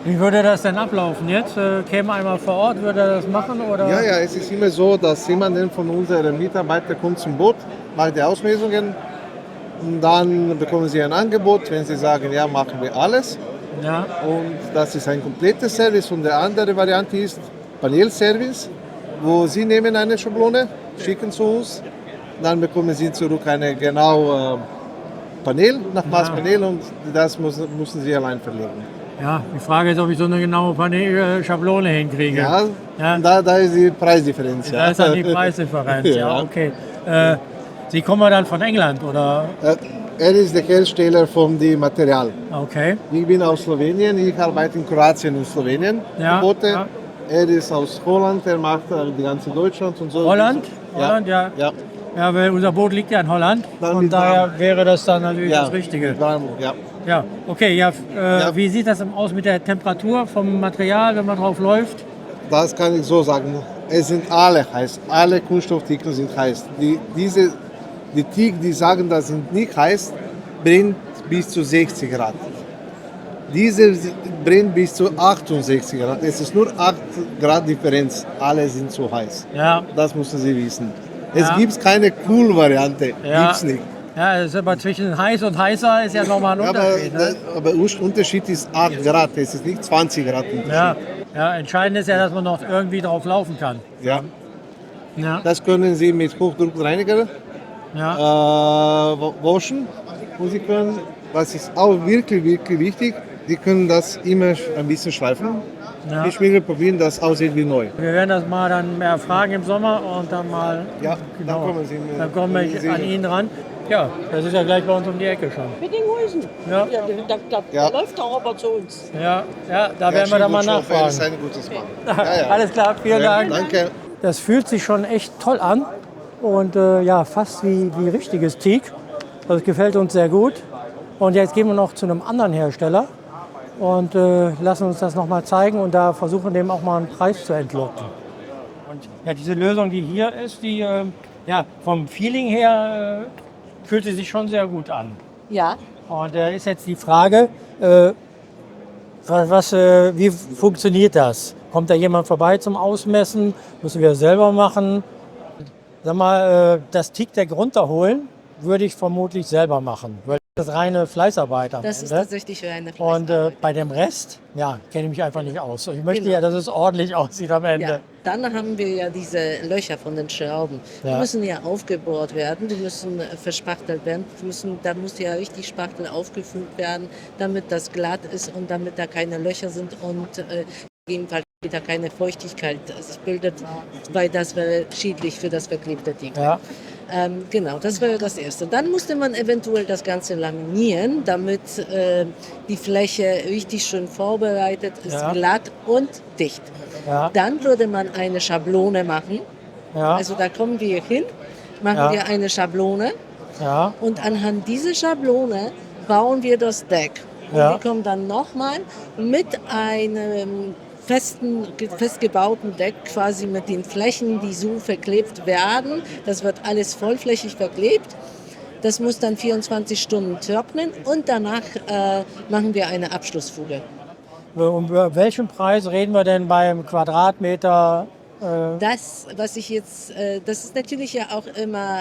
Wie würde das denn ablaufen jetzt? Käme einmal vor Ort, würde er das machen? Oder? Ja, es ist immer so, dass jemand von unseren Mitarbeitern kommt zum Boot, macht die Ausmessungen und dann bekommen sie ein Angebot, wenn sie sagen, ja, machen wir alles. Ja. Und das ist ein komplettes Service und die andere Variante ist Panelservice, wo sie nehmen eine Schablone, schicken zu uns, dann bekommen sie zurück eine genau Panel, nach Maßpanel und das müssen sie allein verlegen. Ja, die Frage ist, ob ich so eine genaue Schablone hinkriege. Ja, Da ist die Preisdifferenz. Da ist dann die Preisdifferenz, ja, okay. Sie kommen ja dann von England, oder? Er ist der Hersteller von dem Material. Okay. Ich bin aus Slowenien, ich arbeite in Kroatien und Slowenien. Ja, die Boote. ja. Er ist aus Holland, er macht die ganze Deutschland und so. Holland? Holland, ja. Ja. Ja, weil unser Boot liegt ja in Holland. Dann Von mit daher Bram. wäre das dann natürlich Ja, das Richtige. mit Bram, ja. Ja, okay. Ja, Wie sieht das aus mit der Temperatur vom Material, wenn man drauf läuft? Das kann ich so sagen. Es sind alle heiß. Alle Kunststofftikel sind heiß. Die Tikel, die sagen, das sind nicht heiß, brennt bis zu 60 Grad. Diese brennt bis zu 68 Grad. Es ist nur 8 Grad Differenz. Alle sind zu heiß. Ja. Das müssen Sie wissen. Es Ja. gibt keine Cool-Variante. Ja. Gibt's nicht. Ja, das ist aber zwischen heiß und heißer ist ja nochmal ein Unterschied. Ne? Aber der Unterschied ist 8 Grad. Es ist nicht 20 Grad Unterschied. Ja, entscheidend ist ja, dass man noch irgendwie drauf laufen kann. Ja. Ja. Das können Sie mit Hochdruckreiniger waschen. Und Sie können, das ist auch wirklich, wirklich wichtig, Sie können das immer ein bisschen schleifen. Ja. Ich will probieren, dass es aussieht wie neu. Wir werden das mal dann mehr fragen im Sommer und dann mal. Ja, genau. dann kommen Sie Dann komme ich Sie- an ihn ran. Ja, das ist ja gleich bei uns um die Ecke schon. Biddinghausen. Ja. Da läuft doch aber zu uns. Ja, da werden wir dann mal nachfragen. Das ist ein gutes Mal. Alles klar, vielen Dank. Danke. Das fühlt sich schon echt toll an und fast wie richtiges Teak. Das gefällt uns sehr gut. Und jetzt gehen wir noch zu einem anderen Hersteller und lassen uns das noch mal zeigen und da versuchen dem auch mal einen Preis zu entlocken. Und ja, diese Lösung, die hier ist, die vom Feeling her fühlt sie sich schon sehr gut an. Ja. Und ist jetzt die Frage, wie funktioniert das? Kommt da jemand vorbei zum Ausmessen? Müssen wir das selber machen? Sag mal, das Teakdeck runterholen würde ich vermutlich selber machen, weil das ist reine Fleißarbeit am Das ist Ende. tatsächlich reine Fleißarbeit. Und bei dem Rest, kenne ich mich einfach nicht aus. Ich möchte ja, dass es ordentlich aussieht am Ende. Ja, dann haben wir ja diese Löcher von den Schrauben. Die Ja. müssen ja aufgebohrt werden, die müssen verspachtelt werden. Da muss ja richtig Spachtel aufgefüllt werden, damit das glatt ist und damit da keine Löcher sind und jedenfalls da keine Feuchtigkeit sich bildet, weil das wäre schädlich für das verklebte Teak. Ja. Genau, das wäre das Erste. Dann musste man eventuell das Ganze laminieren, damit die Fläche richtig schön vorbereitet ist, Ja. glatt und dicht. Ja. Dann würde man eine Schablone machen. Ja. Also da kommen wir hin, machen Ja. wir eine Schablone Ja. und anhand dieser Schablone bauen wir das Deck. Und Ja. wir kommen dann nochmal mit einem festgebauten Deck, quasi mit den Flächen, die so verklebt werden. Das wird alles vollflächig verklebt. Das muss dann 24 Stunden trocknen und danach machen wir eine Abschlussfuge. Über welchen Preis reden wir denn beim Quadratmeter? Das, was ich jetzt, das ist natürlich ja auch immer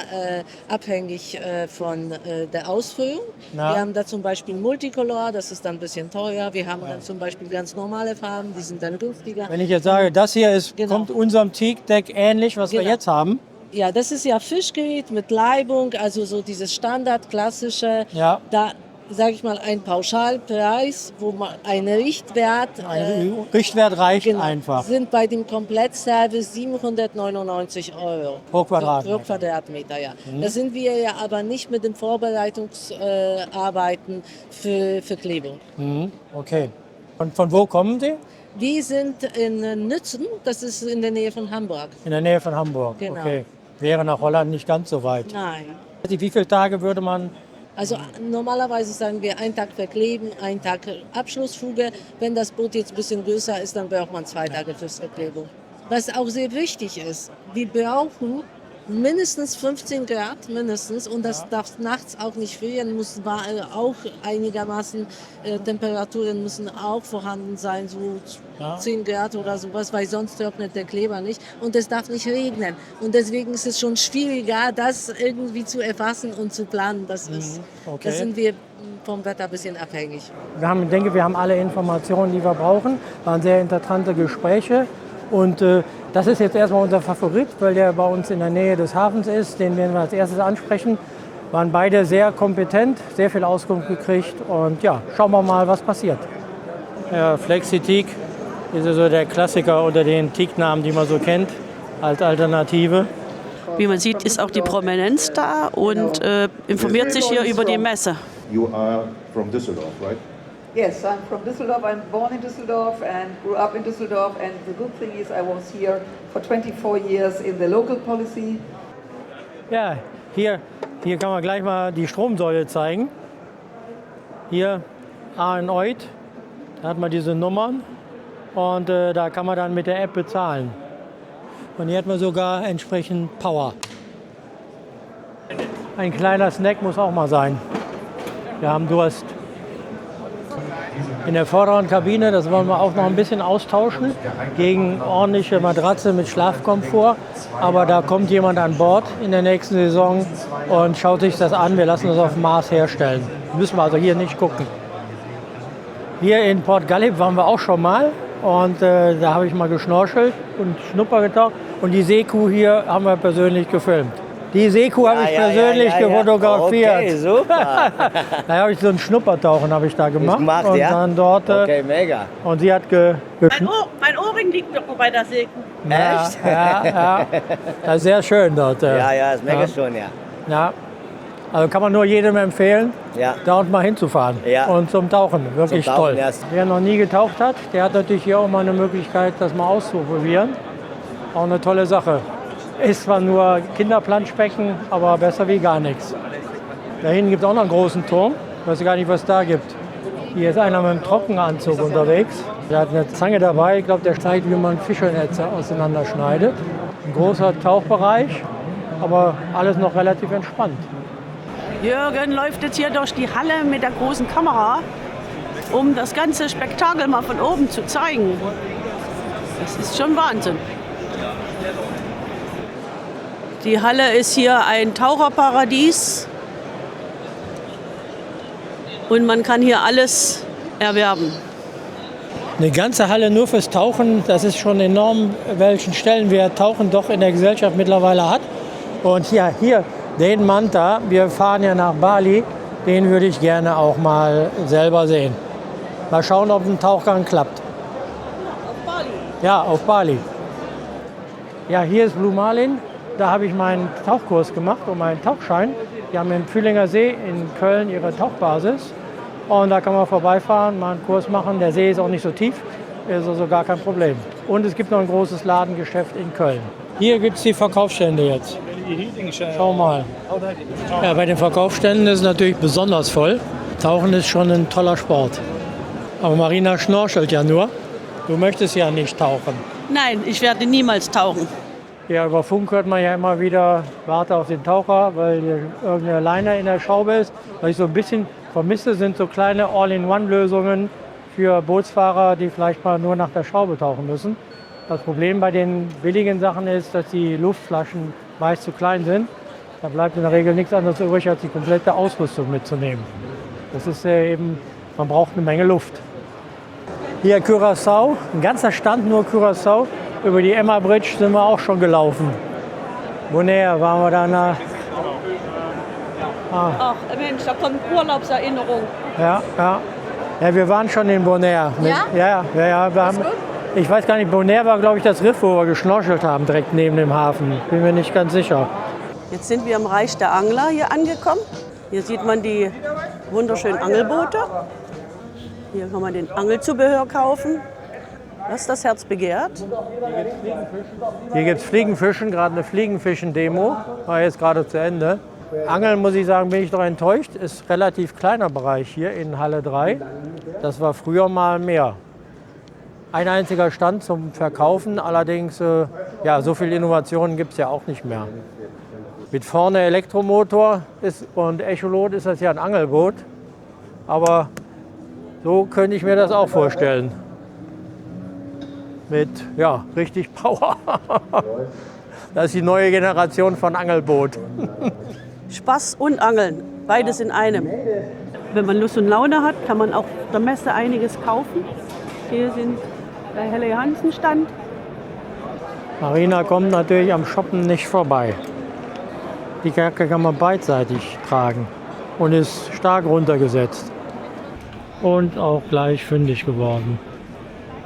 abhängig von der Ausführung. Ja. Wir haben da zum Beispiel Multicolor, das ist dann ein bisschen teuer. Wir haben dann zum Beispiel ganz normale Farben, die sind dann günstiger. Wenn ich jetzt sage, das hier kommt unserem Teakdeck ähnlich, was wir jetzt haben. Ja, das ist ja Fischgeriet mit Leibung, also so dieses Standard, klassische. Ja. Da sage ich mal ein Pauschalpreis, wo man ein Richtwert. Ein Richtwert reicht einfach. Sind bei dem Komplettservice 799 € Pro Quadratmeter. Pro Quadratmeter, ja. Mhm. Da sind wir ja aber nicht mit den Vorbereitungsarbeiten für Verklebung. Mhm. Okay. Und von wo kommen Sie? Wir sind in Nützen, das ist in der Nähe von Hamburg. In der Nähe von Hamburg. Genau. Okay. Wäre nach Holland nicht ganz so weit. Nein. Wie viele Tage würde man? Also normalerweise sagen wir, einen Tag verkleben, einen Tag Abschlussfuge. Wenn das Boot jetzt ein bisschen größer ist, dann braucht man 2 Tage fürs Verklebung. Was auch sehr wichtig ist, wir brauchen mindestens 15 Grad, mindestens. Und das darf nachts auch nicht frieren, muss auch einigermaßen, Temperaturen müssen auch vorhanden sein, so 10 Grad oder sowas, weil sonst trocknet der Kleber nicht. Und es darf nicht regnen. Und deswegen ist es schon schwieriger, das irgendwie zu erfassen und zu planen. Das sind wir vom Wetter ein bisschen abhängig. Ich denke, wir haben alle Informationen, die wir brauchen. Waren sehr interessante Gespräche. Und das ist jetzt erstmal unser Favorit, weil der bei uns in der Nähe des Hafens ist. Den werden wir als erstes ansprechen. Waren beide sehr kompetent, sehr viel Auskunft gekriegt. Und ja, schauen wir mal, was passiert. Ja, Flexi-Teak ist so der Klassiker unter den Teak-Namen, die man so kennt, als Alternative. Wie man sieht, ist auch die Prominenz da und informiert sich hier über die Messe. You are from Düsseldorf, right? Yes, I'm from Düsseldorf. I'm born in Düsseldorf and grew up in Düsseldorf. And the good thing is I was here for 24 years in the local policy. Ja, hier kann man gleich mal die Stromsäule zeigen. Hier ANOID, da hat man diese Nummern und da kann man dann mit der App bezahlen. Und hier hat man sogar entsprechend Power. Ein kleiner Snack muss auch mal sein. Wir haben Durst. In der vorderen Kabine, das wollen wir auch noch ein bisschen austauschen, gegen ordentliche Matratze mit Schlafkomfort. Aber da kommt jemand an Bord in der nächsten Saison und schaut sich das an. Wir lassen das auf Maß herstellen. Müssen wir also hier nicht gucken. Hier in Port Gallip waren wir auch schon mal und da habe ich mal geschnorchelt und Schnupper getaucht. Und die Seekuh hier haben wir persönlich gefilmt. Die Seekuh habe ich persönlich gefotografiert. Okay, super. Da habe ich so ein Schnuppertauchen habe ich da gemacht. Und ja? dann dort. Okay, mega. Und sie hat Mein Ohrring liegt doch bei der Seekuh. Ja, das ist sehr schön dort. Ja, ist mega schön, ja. Ja. Also kann man nur jedem empfehlen, Ja. da unten mal hinzufahren. Ja. Und zum Tauchen, wirklich Zum Tauchen, toll. ja. Wer noch nie getaucht hat, der hat natürlich hier auch mal eine Möglichkeit, das mal auszuprobieren. Auch eine tolle Sache. Ist zwar nur Kinderplanschbecken, aber besser wie gar nichts. Da hinten gibt es auch noch einen großen Turm. Ich weiß gar nicht, was es da gibt. Hier ist einer mit einem Trockenanzug unterwegs. Der hat eine Zange dabei. Ich glaube, der zeigt, wie man Fischernetze auseinanderschneidet. Ein großer Tauchbereich, aber alles noch relativ entspannt. Jürgen läuft jetzt hier durch die Halle mit der großen Kamera, um das ganze Spektakel mal von oben zu zeigen. Das ist schon Wahnsinn. Die Halle ist hier ein Taucherparadies und man kann hier alles erwerben. Eine ganze Halle nur fürs Tauchen, das ist schon enorm, welchen Stellenwert Tauchen doch in der Gesellschaft mittlerweile hat. Und hier, den Manta, wir fahren ja nach Bali, den würde ich gerne auch mal selber sehen. Mal schauen, ob ein Tauchgang klappt. Auf Bali? Ja, auf Bali. Ja, hier ist Blue Marlin. Da habe ich meinen Tauchkurs gemacht und meinen Tauchschein. Die haben im Fühlinger See in Köln ihre Tauchbasis. Und da kann man vorbeifahren, mal einen Kurs machen. Der See ist auch nicht so tief, ist also gar kein Problem. Und es gibt noch ein großes Ladengeschäft in Köln. Hier gibt es die Verkaufsstände jetzt. Schau mal. Ja, bei den Verkaufsständen ist es natürlich besonders voll. Tauchen ist schon ein toller Sport. Aber Marina schnorchelt ja nur. Du möchtest ja nicht tauchen. Nein, ich werde niemals tauchen. Ja, über Funk hört man ja immer wieder, warte auf den Taucher, weil hier irgendeine Leine in der Schraube ist. Was ich so ein bisschen vermisse, sind so kleine All-in-One-Lösungen für Bootsfahrer, die vielleicht mal nur nach der Schraube tauchen müssen. Das Problem bei den billigen Sachen ist, dass die Luftflaschen meist zu klein sind. Da bleibt in der Regel nichts anderes übrig, als die komplette Ausrüstung mitzunehmen. Das ist eben, man braucht eine Menge Luft. Hier Curaçao, ein ganzer Stand nur Curaçao. Über die Emma Bridge sind wir auch schon gelaufen. Bonaire waren wir da Ach Mensch, da kommt Urlaubserinnerung. Ja, wir waren schon in Bonaire. Ja? Ja. Wir haben, ich weiß gar nicht, Bonaire war, glaube ich, das Riff, wo wir geschnorchelt haben, direkt neben dem Hafen. Bin mir nicht ganz sicher. Jetzt sind wir im Reich der Angler hier angekommen. Hier sieht man die wunderschönen Angelboote. Hier kann man den Angelzubehör kaufen, was das Herz begehrt. Hier gibt es Fliegenfischen, gerade eine Fliegenfischen-Demo. War jetzt gerade zu Ende. Angeln, muss ich sagen, bin ich doch enttäuscht. Ist ein relativ kleiner Bereich hier in Halle 3. Das war früher mal mehr. Ein einziger Stand zum Verkaufen, allerdings so viel Innovationen gibt es ja auch nicht mehr. Mit vorne Elektromotor und Echolot ist das ja ein Angelboot. Aber so könnte ich mir das auch vorstellen. Mit, richtig Power. Das ist die neue Generation von Angelboot. Spaß und Angeln, beides in einem. Wenn man Lust und Laune hat, kann man auch der Messe einiges kaufen. Hier sind der Helle Hansen Stand. Marina kommt natürlich am Shoppen nicht vorbei. Die Jacke kann man beidseitig tragen und ist stark runtergesetzt. Und auch gleich fündig geworden.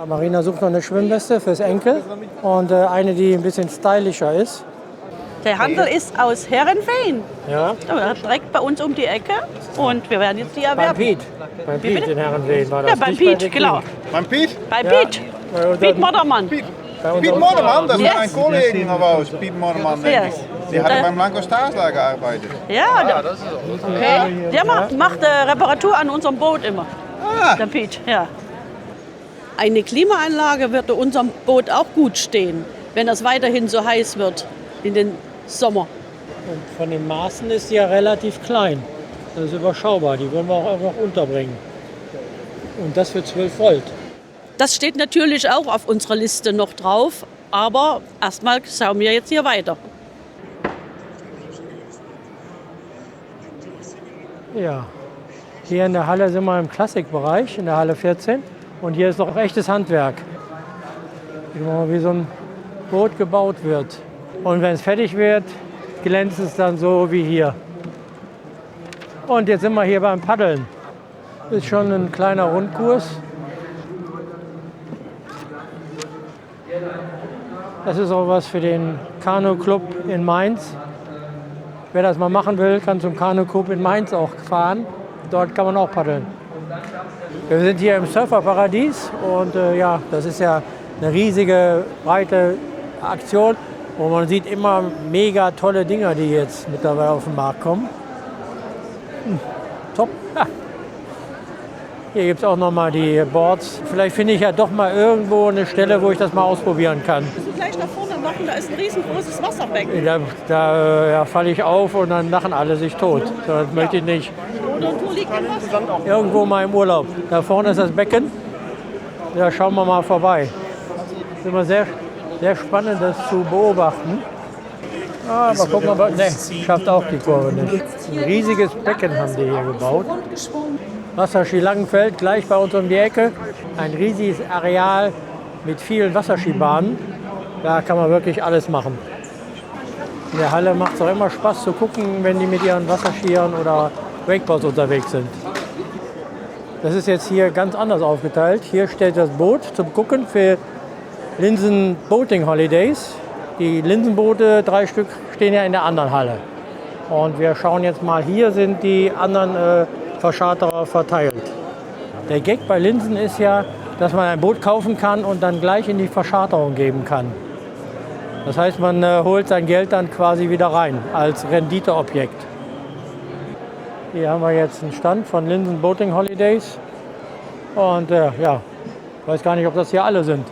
Marina sucht noch eine Schwimmweste fürs Enkel und eine, die ein bisschen stylischer ist. Der Handel ist aus Herrenfehn. Ja. Direkt bei uns um die Ecke und wir werden jetzt die erwerben. Beim Piet in Herrenfehn war das. Ja, beim Piet, genau. Beim Piet? Bei Piet. Piet Modermann. Piet Modermann, das ist ein Kollege von uns, Piet Modermann, denke ich. Die hat beim Blanco Staatsler gearbeitet. Ja, okay. Der macht Reparatur an unserem Boot immer. Der Piet, ja. Eine Klimaanlage wird unserem Boot auch gut stehen, wenn es weiterhin so heiß wird in den Sommer. Und von den Maßen ist die ja relativ klein. Das ist überschaubar, die wollen wir auch noch unterbringen. Und das für 12 Volt. Das steht natürlich auch auf unserer Liste noch drauf, aber erstmal schauen wir jetzt hier weiter. Ja, hier in der Halle sind wir im Klassikbereich, in der Halle 14. Und hier ist noch echtes Handwerk. Wie so ein Boot gebaut wird. Und wenn es fertig wird, glänzt es dann so wie hier. Und jetzt sind wir hier beim Paddeln. Ist schon ein kleiner Rundkurs. Das ist auch was für den Kanu-Club in Mainz. wer das mal machen will, kann zum Kanu-Club in Mainz auch fahren. Dort kann man auch paddeln. Wir sind hier im Surferparadies und ja, das ist ja eine riesige, breite Aktion. Und man sieht immer mega tolle Dinger, die jetzt mittlerweile auf den Markt kommen. Top. Ja. Hier gibt es auch noch mal die Boards. Vielleicht finde ich ja doch mal irgendwo eine Stelle, wo ich das mal ausprobieren kann. Sie gleich nach vorne machen, da ist ein riesengroßes Wasserbecken. Da falle ich auf und dann lachen alle sich tot. So, das möchte ich nicht. Und wo liegt denn was? Irgendwo mal im Urlaub. Da vorne ist das Becken. Da schauen wir mal vorbei. Das ist immer sehr spannend, das zu beobachten. Ah, mal gucken, ob schafft auch die Kurve nicht. Ein riesiges Becken haben die hier gebaut. Wasserski Langenfeld, gleich bei uns um die Ecke. Ein riesiges Areal mit vielen Wasserskibahnen. Da kann man wirklich alles machen. In der Halle macht es auch immer Spaß zu gucken, wenn die mit ihren Wasserskiern oder Wakeboards unterwegs sind. Das ist jetzt hier ganz anders aufgeteilt. Hier steht das Boot zum Gucken für Linsen Boating Holidays. Die Linsenboote, 3 Stück, stehen ja in der anderen Halle. Und wir schauen jetzt mal, hier sind die anderen Verscharterer verteilt. Der Gag bei Linsen ist ja, dass man ein Boot kaufen kann und dann gleich in die Verscharterung geben kann. Das heißt, man holt sein Geld dann quasi wieder rein als Renditeobjekt. Hier haben wir jetzt einen Stand von Linsen Boating Holidays. Und ja, ich weiß gar nicht, ob das hier alle sind.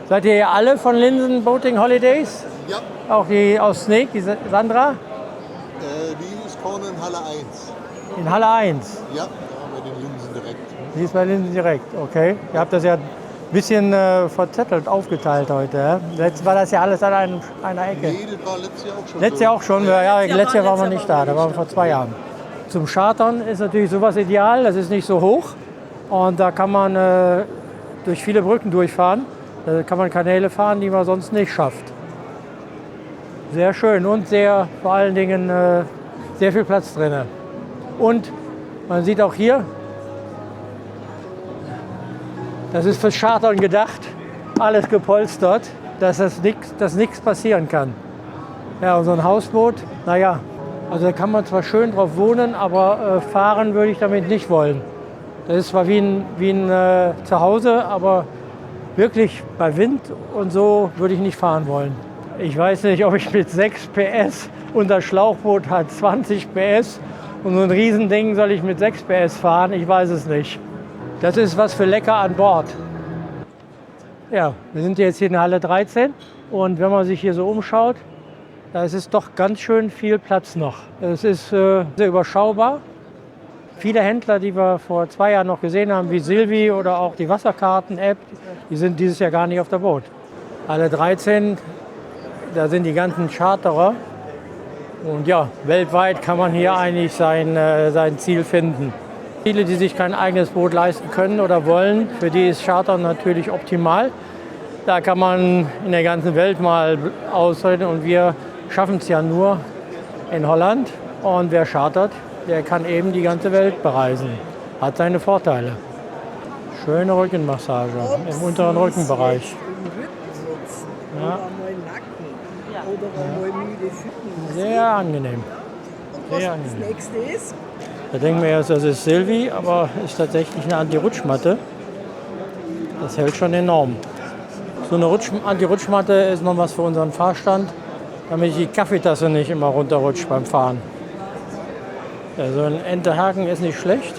Seid ihr hier alle von Linsen Boating Holidays? Ja. Auch die aus Snake, die Sandra? Die ist vorne in Halle 1. In Halle 1? Ja, da haben wir den Linsen direkt. Die ist bei Linsen direkt, okay. Ihr habt das ja ein bisschen verzettelt aufgeteilt heute. Ja? Letztes war das ja alles an einer Ecke. Nee, das war letztes Jahr auch schon. Letztes Jahr auch schon, ja, letztes Jahr waren wir nicht da, da waren wir vor 2 Jahren. Zum Chartern ist natürlich sowas ideal, das ist nicht so hoch. Und da kann man durch viele Brücken durchfahren. Da kann man Kanäle fahren, die man sonst nicht schafft. Sehr schön und vor allen Dingen sehr viel Platz drin. Und man sieht auch hier, das ist fürs Chartern gedacht, alles gepolstert, dass nichts passieren kann. Ja, und so ein Hausboot, naja, also da kann man zwar schön drauf wohnen, aber fahren würde ich damit nicht wollen. Das ist zwar wie ein Zuhause, aber wirklich bei Wind und so würde ich nicht fahren wollen. Ich weiß nicht, ob ich mit 6 PS und das Schlauchboot hat 20 PS und so ein Riesending soll ich mit 6 PS fahren, ich weiß es nicht. Das ist was für lecker an Bord. Ja, wir sind jetzt hier in Halle 13 und wenn man sich hier so umschaut, da ist es doch ganz schön viel Platz noch. Es ist sehr überschaubar. Viele Händler, die wir vor 2 Jahren noch gesehen haben, wie Silvi oder auch die Wasserkarten-App, die sind dieses Jahr gar nicht auf der Boot. Halle 13, da sind die ganzen Charterer. Und ja, weltweit kann man hier eigentlich sein Ziel finden. Viele, die sich kein eigenes Boot leisten können oder wollen, für die ist Chartern natürlich optimal. Da kann man in der ganzen Welt mal ausreden und wir schaffen es ja nur in Holland. Und wer chartert, der kann eben die ganze Welt bereisen. Hat seine Vorteile. Schöne Rückenmassage im unteren Rückenbereich. Ja. Sehr angenehm. Sehr angenehm. Das nächste ist? Da denken wir erst, das ist Silvi, aber ist tatsächlich eine Anti-Rutschmatte. Das hält schon enorm. So eine Anti-Rutschmatte ist noch was für unseren Fahrstand, damit die Kaffeetasse nicht immer runterrutscht beim Fahren. Also ein Entehaken ist nicht schlecht,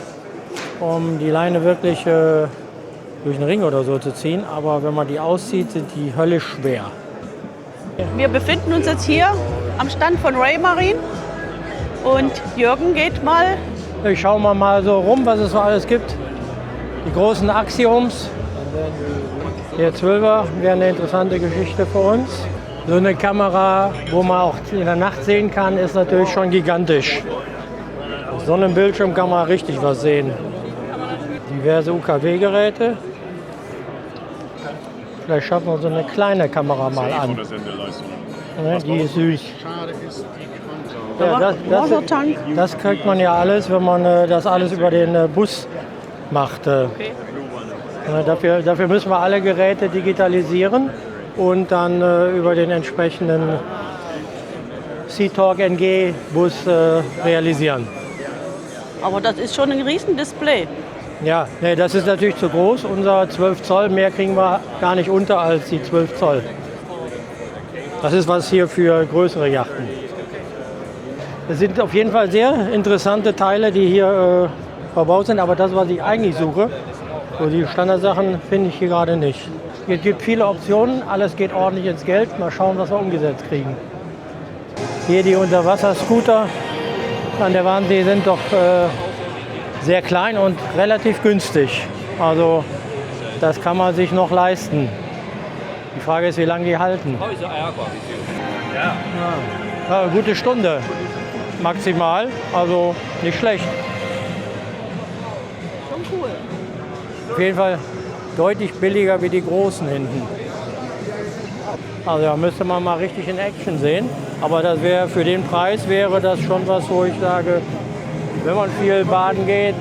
um die Leine wirklich durch einen Ring oder so zu ziehen. Aber wenn man die auszieht, sind die höllisch schwer. Wir befinden uns jetzt hier am Stand von Raymarine und Jürgen geht mal. Ich schaue mal so rum, was es so alles gibt. Die großen Axioms. Der 12er wäre eine interessante Geschichte für uns. So eine Kamera, wo man auch in der Nacht sehen kann, ist natürlich schon gigantisch. Auf so einem Bildschirm kann man richtig was sehen. Diverse UKW-Geräte. Vielleicht schaffen wir so eine kleine Kamera mal an. Ja, die ist süß. Ja, das kriegt man ja alles, wenn man das alles über den Bus macht. Okay. Dafür müssen wir alle Geräte digitalisieren und dann über den entsprechenden Sea-Talk NG-Bus realisieren. Aber das ist schon ein Riesendisplay. Ja, nee, das ist natürlich zu groß. Unser 12 Zoll, mehr kriegen wir gar nicht unter als die 12 Zoll. Das ist was hier für größere Yachten. Es sind auf jeden Fall sehr interessante Teile, die hier verbaut sind. Aber das, was ich eigentlich suche, so die Standardsachen, finde ich hier gerade nicht. Es gibt viele Optionen, alles geht ordentlich ins Geld. Mal schauen, was wir umgesetzt kriegen. Hier die Unterwasserscooter an der Wannsee sind doch sehr klein und relativ günstig. Also das kann man sich noch leisten. Die Frage ist, wie lange die halten. Ja, eine gute Stunde maximal, also nicht schlecht. Schon cool. Auf jeden Fall deutlich billiger wie die großen hinten. Also da müsste man mal richtig in Action sehen. Aber das wäre für den Preis wäre das schon was, wo ich sage, wenn man viel baden geht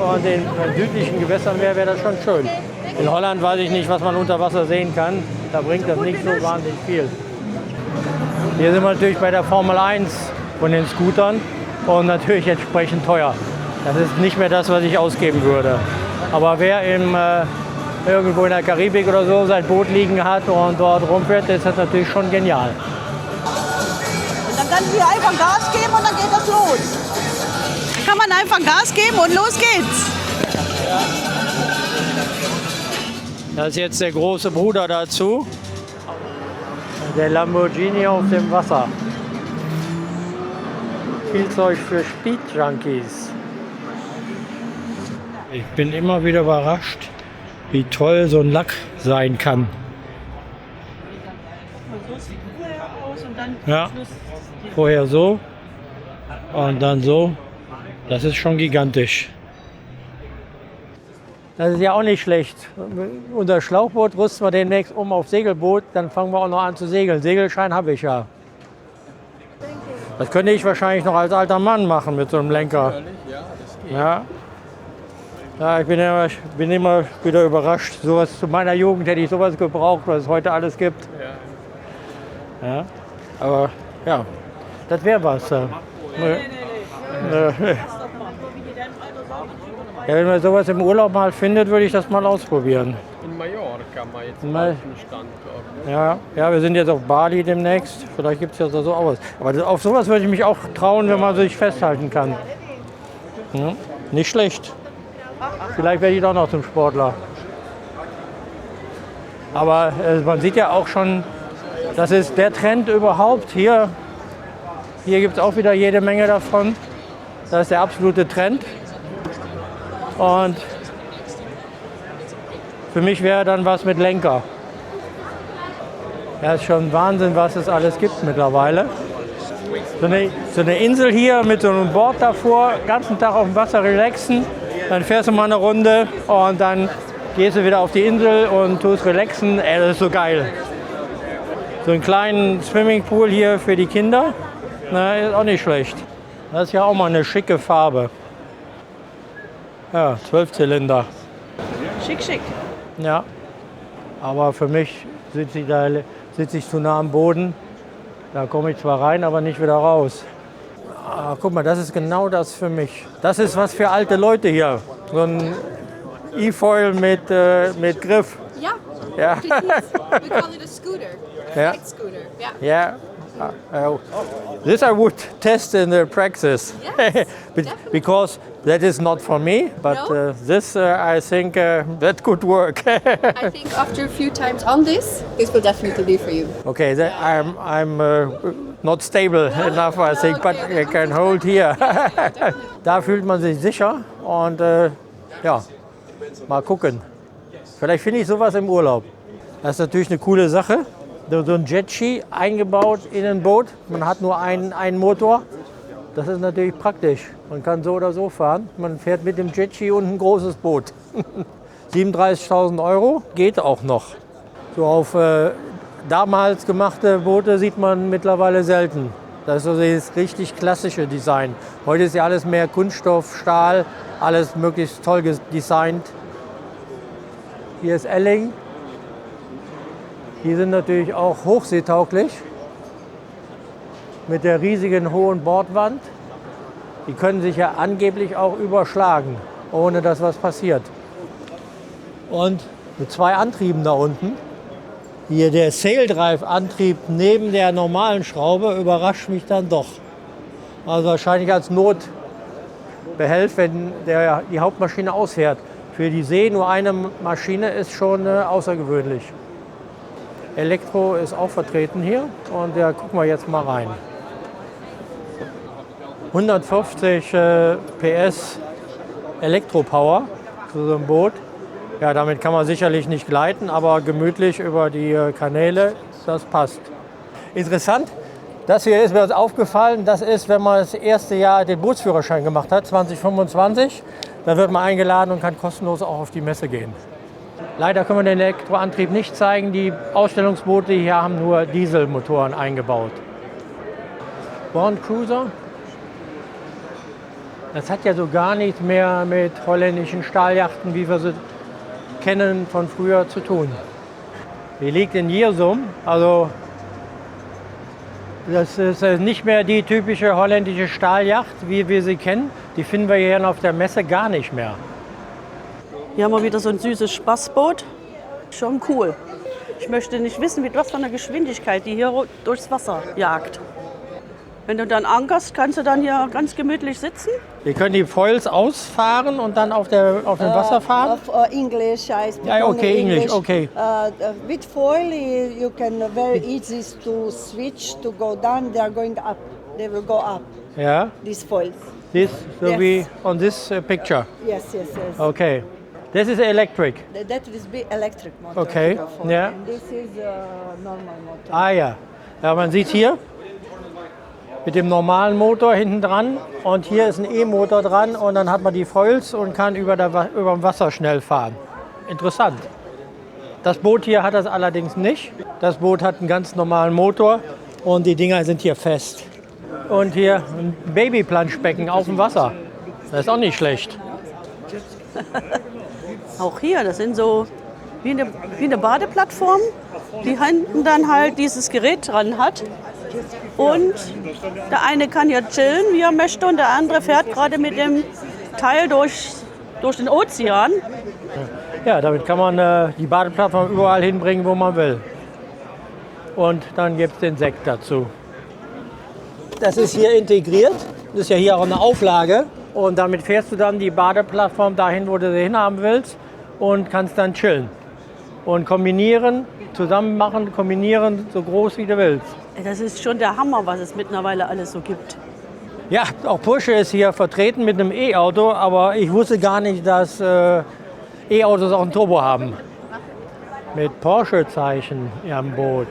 und in südlichen Gewässern wäre das schon schön. In Holland weiß ich nicht, was man unter Wasser sehen kann. Da bringt das nicht so wahnsinnig viel. Hier sind wir natürlich bei der Formel 1 von den Scootern und natürlich entsprechend teuer. Das ist nicht mehr das, was ich ausgeben würde. Aber wer irgendwo in der Karibik oder so sein Boot liegen hat und dort rumfährt, ist das natürlich schon genial. Und dann können wir einfach Gas geben und dann geht das los. Dann kann man einfach Gas geben und los geht's. Das ist jetzt der große Bruder dazu. Der Lamborghini auf dem Wasser. Spielzeug für Speed-Junkies. Ich bin immer wieder überrascht, wie toll so ein Lack sein kann. Ja, vorher so und dann so. Das ist schon gigantisch. Das ist ja auch nicht schlecht. Unser Schlauchboot rüsten wir demnächst um auf Segelboot, dann fangen wir auch noch an zu segeln. Segelschein habe ich ja. Das könnte ich wahrscheinlich noch als alter Mann machen mit so einem Lenker. Ja. Ja, ich bin immer wieder überrascht. Sowas zu meiner Jugend hätte ich sowas gebraucht, was es heute alles gibt. Ja. Aber ja, das wäre was. Ja, wenn man sowas im Urlaub mal findet, würde ich das mal ausprobieren. In Mallorca mal jetzt einen alten Standort. Ja, wir sind jetzt auf Bali demnächst. Vielleicht gibt es ja so auch was. Aber auf sowas würde ich mich auch trauen, wenn man sich festhalten kann. Ja, nicht schlecht. Vielleicht werde ich doch noch zum Sportler. Aber man sieht ja auch schon, das ist der Trend überhaupt. Hier gibt es auch wieder jede Menge davon. Das ist der absolute Trend. Und für mich wäre dann was mit Lenker. Ja, ist schon Wahnsinn, was es alles gibt mittlerweile. So eine Insel hier mit so einem Board davor, den ganzen Tag auf dem Wasser relaxen. Dann fährst du mal eine Runde und dann gehst du wieder auf die Insel und tust relaxen. Das ist so geil. So einen kleinen Swimmingpool hier für die Kinder, ist auch nicht schlecht. Das ist ja auch mal eine schicke Farbe. Ja, 12 Zylinder. Schick, schick. Ja, aber für mich sitze ich zu nah am Boden. Da komme ich zwar rein, aber nicht wieder raus. Ah, guck mal, das ist genau das für mich. Das ist was für alte Leute hier. So ein E-Foil mit Griff. Ja. Ja. We call it a scooter. Ja. Light scooter. Yeah. This I would test in the practice. Yes, because that is not for me, but No? this I think that could work. I think after a few times on this will definitely be for you. Okay, I'm not stable enough, I think, but I can hold here. Da fühlt man sich sicher und ja, mal gucken. Vielleicht finde ich sowas im Urlaub. Das ist natürlich eine coole Sache. So ein Jetski eingebaut in ein Boot. Man hat nur einen Motor. Das ist natürlich praktisch. Man kann so oder so fahren. Man fährt mit dem Jetski und ein großes Boot. 37.000 € geht auch noch. So auf damals gemachte Boote sieht man mittlerweile selten. Das ist so das richtig klassische Design. Heute ist ja alles mehr Kunststoff, Stahl, alles möglichst toll designt. Hier ist Elling. Die sind natürlich auch hochseetauglich. mit der riesigen hohen Bordwand. Die können sich ja angeblich auch überschlagen, ohne dass was passiert. Und mit 2 Antrieben da unten. Hier der Sail Drive Antrieb neben der normalen Schraube überrascht mich dann doch. Also wahrscheinlich als Notbehelf, wenn die Hauptmaschine ausfährt. Für die See nur eine Maschine ist schon außergewöhnlich. Elektro ist auch vertreten hier und da gucken wir jetzt mal rein. 150 PS Elektropower für so ein Boot. Ja, damit kann man sicherlich nicht gleiten, aber gemütlich über die Kanäle, das passt. Interessant, das hier ist mir aufgefallen, das ist, wenn man das erste Jahr den Bootsführerschein gemacht hat, 2025, dann wird man eingeladen und kann kostenlos auch auf die Messe gehen. Leider können wir den Elektroantrieb nicht zeigen, die Ausstellungsboote hier haben nur Dieselmotoren eingebaut. Bond Cruiser. Das hat ja so gar nichts mehr mit holländischen Stahljachten, wie wir sie kennen, von früher zu tun. Die liegt in Jersum, also das ist nicht mehr die typische holländische Stahljacht, wie wir sie kennen. Die finden wir hier auf der Messe gar nicht mehr. Hier haben wir wieder so ein süßes Spaßboot. Schon cool. Ich möchte nicht wissen, mit was für einer Geschwindigkeit die hier durchs Wasser jagt. Wenn du dann ankerst, kannst du dann hier ganz gemütlich sitzen. Wir können die Foils ausfahren und dann auf dem Wasser fahren? English, I speak Ja, okay, only English, okay. With foil, you can very easy to switch to go down. They are going up. They will go up. Yeah. These foils. This, so Yes. we on this picture. Yes, yes, yes. Okay. This is electric. That will be electric motor. Okay, here for- yeah. And this is normal motor. Ah ja. Ja, man sieht hier mit dem normalen Motor hinten dran und hier ist ein E-Motor dran und dann hat man die Foils und kann über dem Wasser schnell fahren. Interessant. Das Boot hier hat das allerdings nicht. Das Boot hat einen ganz normalen Motor und die Dinger sind hier fest. Und hier ein Babyplanschbecken auf dem Wasser. Das ist auch nicht schlecht. Auch hier, das sind so wie eine Badeplattform, die hinten dann halt dieses Gerät dran hat. Und der eine kann hier chillen, wie er möchte, und der andere fährt gerade mit dem Teil durch den Ozean. Ja, damit kann man die Badeplattform überall hinbringen, wo man will. Und dann gibt es den Sekt dazu. Das ist hier integriert. Das ist ja hier auch eine Auflage. Und damit fährst du dann die Badeplattform dahin, wo du sie hinhaben willst und kannst dann chillen. Und kombinieren, zusammen machen, kombinieren, so groß wie du willst. Das ist schon der Hammer, was es mittlerweile alles so gibt. Ja, auch Porsche ist hier vertreten mit einem E-Auto, aber ich wusste gar nicht, dass E-Autos auch ein Turbo haben. Mit Porsche-Zeichen am Boot.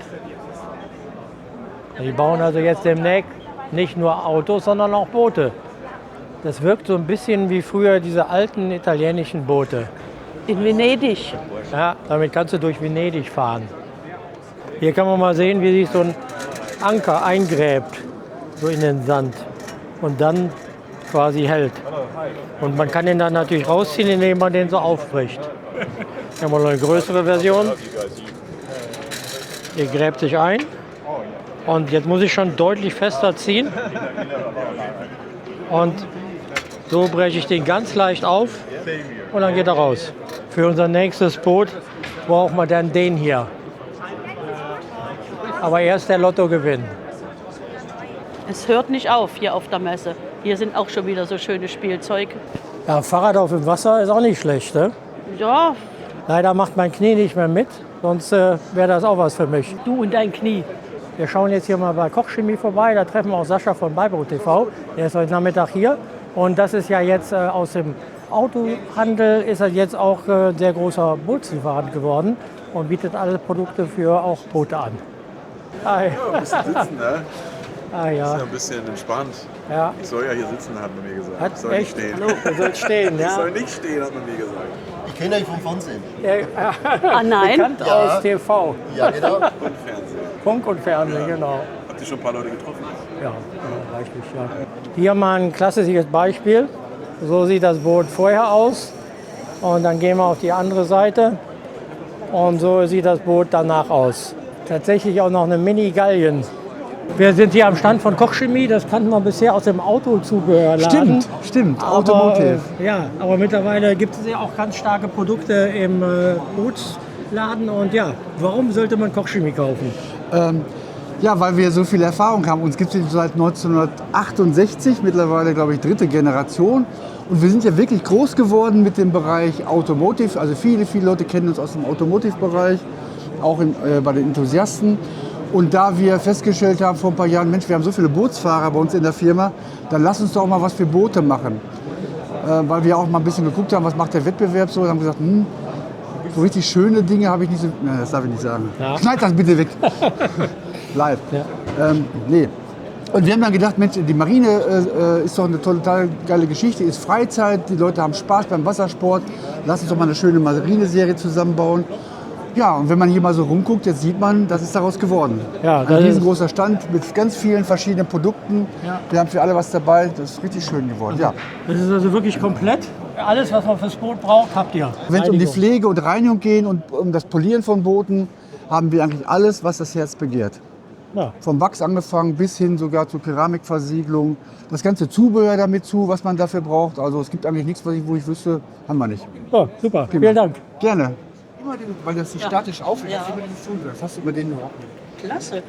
Die bauen also jetzt demnächst nicht nur Autos, sondern auch Boote. Das wirkt so ein bisschen wie früher diese alten italienischen Boote. In Venedig. Ja, damit kannst du durch Venedig fahren. Hier kann man mal sehen, wie sich so ein Anker eingräbt, so in den Sand und dann quasi hält. Und man kann den dann natürlich rausziehen, indem man den so aufbricht. Hier haben wir noch eine größere Version. Hier gräbt sich ein. Und jetzt muss ich schon deutlich fester ziehen. Und so breche ich den ganz leicht auf und dann geht er raus. Für unser nächstes Boot braucht man dann den hier. Aber erst der Lottogewinn. Es hört nicht auf hier auf der Messe. Hier sind auch schon wieder so schöne Spielzeug. Ja, Fahrrad auf dem Wasser ist auch nicht schlecht, ne? Ja. Leider macht mein Knie nicht mehr mit, sonst wäre das auch was für mich. Du und dein Knie. Wir schauen jetzt hier mal bei Kochchemie vorbei. Da treffen wir auch Sascha von Beiboot TV. Der ist heute Nachmittag hier. Und das ist ja jetzt aus dem Autohandel ist er jetzt auch ein sehr großer Bootslieferant geworden und bietet alle Produkte für auch Boote an. Hi. Ja, ein bisschen sitzen, ne? Ah, ja. Ist ja ein bisschen entspannt. Ja. Ich soll ja hier sitzen, hat man mir gesagt. Hat ich soll echt? nicht stehen. Hallo, du sollst stehen, ja. Ich soll nicht stehen, hat man mir gesagt. Ich kenne euch vom Fernsehen. Ah, nein? Bekannt aus TV. Ja, genau. Und Fernsehen. Funk und Fernsehen, genau. Habt ihr schon ein paar Leute getroffen? Ja, reichlich, ja. Hier mal ein klassisches Beispiel. So sieht das Boot vorher aus. Und dann gehen wir auf die andere Seite. Und so sieht das Boot danach aus. Tatsächlich auch noch eine Mini-Gallion Wir sind hier am Stand von Kochchemie, das kannten wir bisher aus dem Autozubehörladen. Stimmt, Automotive. Aber mittlerweile gibt es ja auch ganz starke Produkte im Bootsladen. Und ja, warum sollte man Kochchemie kaufen? Ja, weil wir so viel Erfahrung haben. Uns gibt es seit 1968, mittlerweile glaube ich 3. Generation. Und wir sind ja wirklich groß geworden mit dem Bereich Automotive. Also viele Leute kennen uns aus dem Automotive-Bereich, auch bei den Enthusiasten. Und da wir festgestellt haben vor ein paar Jahren, Mensch, wir haben so viele Bootsfahrer bei uns in der Firma, dann lass uns doch mal was für Boote machen. Weil wir auch mal ein bisschen geguckt haben, was macht der Wettbewerb so. Und haben gesagt, so richtig schöne Dinge habe ich nicht so. Nein, das darf ich nicht sagen. Ja. Schneid das bitte weg. Live. Ja. Nee. Und wir haben dann gedacht, Mensch, die Marine ist doch eine total geile Geschichte, ist Freizeit, die Leute haben Spaß beim Wassersport. Lass uns doch mal eine schöne Marineserie zusammenbauen. Ja, und wenn man hier mal so rumguckt, jetzt sieht man, das ist daraus geworden. Ja, ein riesengroßer Stand mit ganz vielen verschiedenen Produkten. Ja. Wir haben für alle was dabei, das ist richtig schön geworden. Ja. Das ist also wirklich komplett. Alles, was man fürs Boot braucht, habt ihr. Wenn es um die Pflege und Reinigung geht und um das Polieren von Booten, haben wir eigentlich alles, was das Herz begehrt. Ja. Vom Wachs angefangen bis hin sogar zur Keramikversiegelung. Das ganze Zubehör damit zu, was man dafür braucht. Also es gibt eigentlich nichts, wo ich wüsste, haben wir nicht. Ja, super, vielen Dank. Gerne. Weil das sich statisch aufhält, immer den Zubehör. Hast du über den noch? Klasse.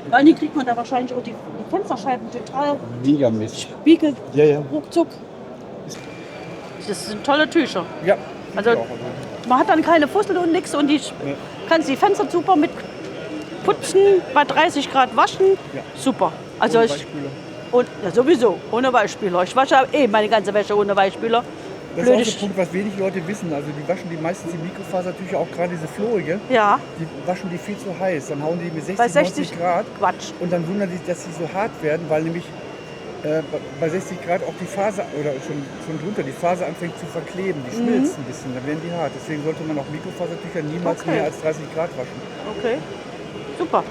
Vor allem kriegt man da wahrscheinlich auch die Fensterscheiben total Gigamäßig. Spiegel, ja. ruckzuck. Das sind tolle Tücher. Ja. Also man hat dann keine Fussel und nichts und kannst die Fenster super mit putzen, bei 30 Grad waschen. Ja. Super. Also ohne Weichspüler. Und ja, sowieso, ohne Weichspüler. Ich wasche meine ganze Wäsche ohne Weichspüler. Das ist auch der Punkt, was wenig Leute wissen. Also die waschen die meistens die Mikrofasertücher, auch gerade diese florige. Ja. Die waschen die viel zu heiß. Dann hauen die mit 60, bei 60 90 Grad. Quatsch. Und dann wundern die, dass sie so hart werden, weil nämlich bei 60 Grad auch die Faser, oder schon drunter, die Faser anfängt zu verkleben. Die schmilzt ein bisschen, dann werden die hart. Deswegen sollte man auch Mikrofasertücher niemals mehr als 30 Grad waschen. Okay, super.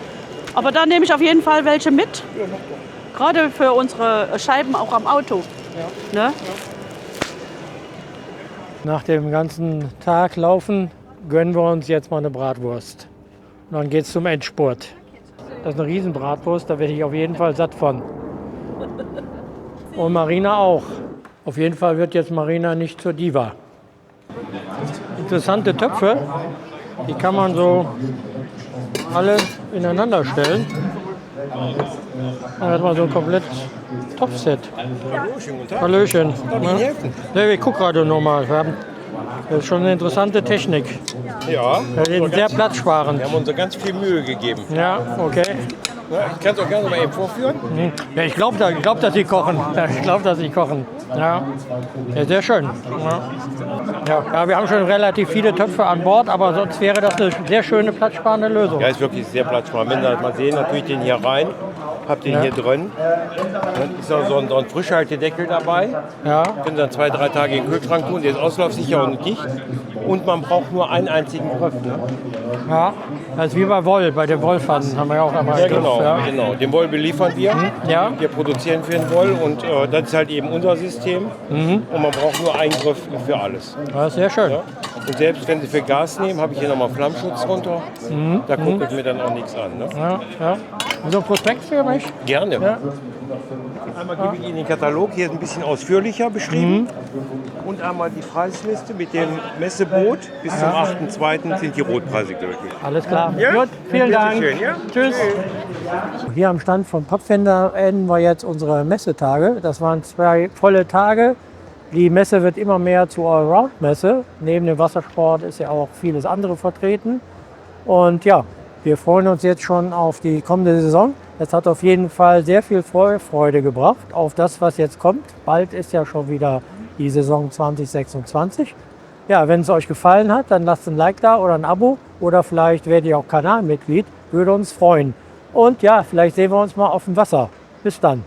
Aber da nehme ich auf jeden Fall welche mit. Ja, mach doch. Gerade für unsere Scheiben auch am Auto. Ja. Ne? Ja. Nach dem ganzen Tag Laufen gönnen wir uns jetzt mal eine Bratwurst. Und dann geht es zum Endspurt. Das ist eine Riesenbratwurst, da werde ich auf jeden Fall satt von. Und Marina auch. Auf jeden Fall wird jetzt Marina nicht zur Diva. Interessante Töpfe, die kann man so alle ineinander stellen. Dann hat man so ein komplett Topfset. Hallöchen. Ja, ich gucke gerade nochmal. Das ist schon eine interessante Technik. Ja. Sehr platzsparend. Wir haben uns ganz viel Mühe gegeben. Ja, okay. Ich kann es auch gerne mal eben vorführen. Ja, ich glaube, dass Sie kochen. Ich glaube, dass Sie kochen. Ja, sehr schön. Ja, wir haben schon relativ viele Töpfe an Bord, aber sonst wäre das eine sehr schöne platzsparende Lösung. Ja, ist wirklich sehr platzsparend. Wenn Sie mal sehen, natürlich den hier rein. Habt ihr hier drin. Dann ist noch so ein Frischhaltedeckel dabei. Ja. Können dann 2-3 Tage in den Kühlschrank tun. Der ist auslaufsicher und dicht. Und man braucht nur einen einzigen Griff. Ne? Ja, das ist wie bei Woll. Bei den Wollpfannen haben wir ja auch einmal einen Griff. Genau. Den Woll beliefern wir. Ja. Wir produzieren für den Woll und das ist halt eben unser System. Und man braucht nur einen Griff für alles. Das ist sehr schön. Ja? Und selbst wenn Sie für Gas nehmen, habe ich hier nochmal Flammschutz runter. Da gucke ich mir dann auch nichts an. Ne? Ja. So ein Prospekt für mich? Gerne. Ja. Einmal gebe ich Ihnen den Katalog, hier ist ein bisschen ausführlicher beschrieben. Und einmal die Preisliste mit dem Messeboot. Bis zum 8.2. sind die Rotpreise gültig. Alles klar. Ja? Gut, vielen Dank. Schön, ja? Tschüss. Hier am Stand von Pathfinder enden wir jetzt unsere Messetage. Das waren 2 volle Tage. Die Messe wird immer mehr zur Allround-Messe. Neben dem Wassersport ist ja auch vieles andere vertreten. Und ja, wir freuen uns jetzt schon auf die kommende Saison. Es hat auf jeden Fall sehr viel Vorfreude gebracht auf das, was jetzt kommt. Bald ist ja schon wieder die Saison 2026. Ja, wenn es euch gefallen hat, dann lasst ein Like da oder ein Abo. Oder vielleicht werdet ihr auch Kanalmitglied. Würde uns freuen. Und ja, vielleicht sehen wir uns mal auf dem Wasser. Bis dann.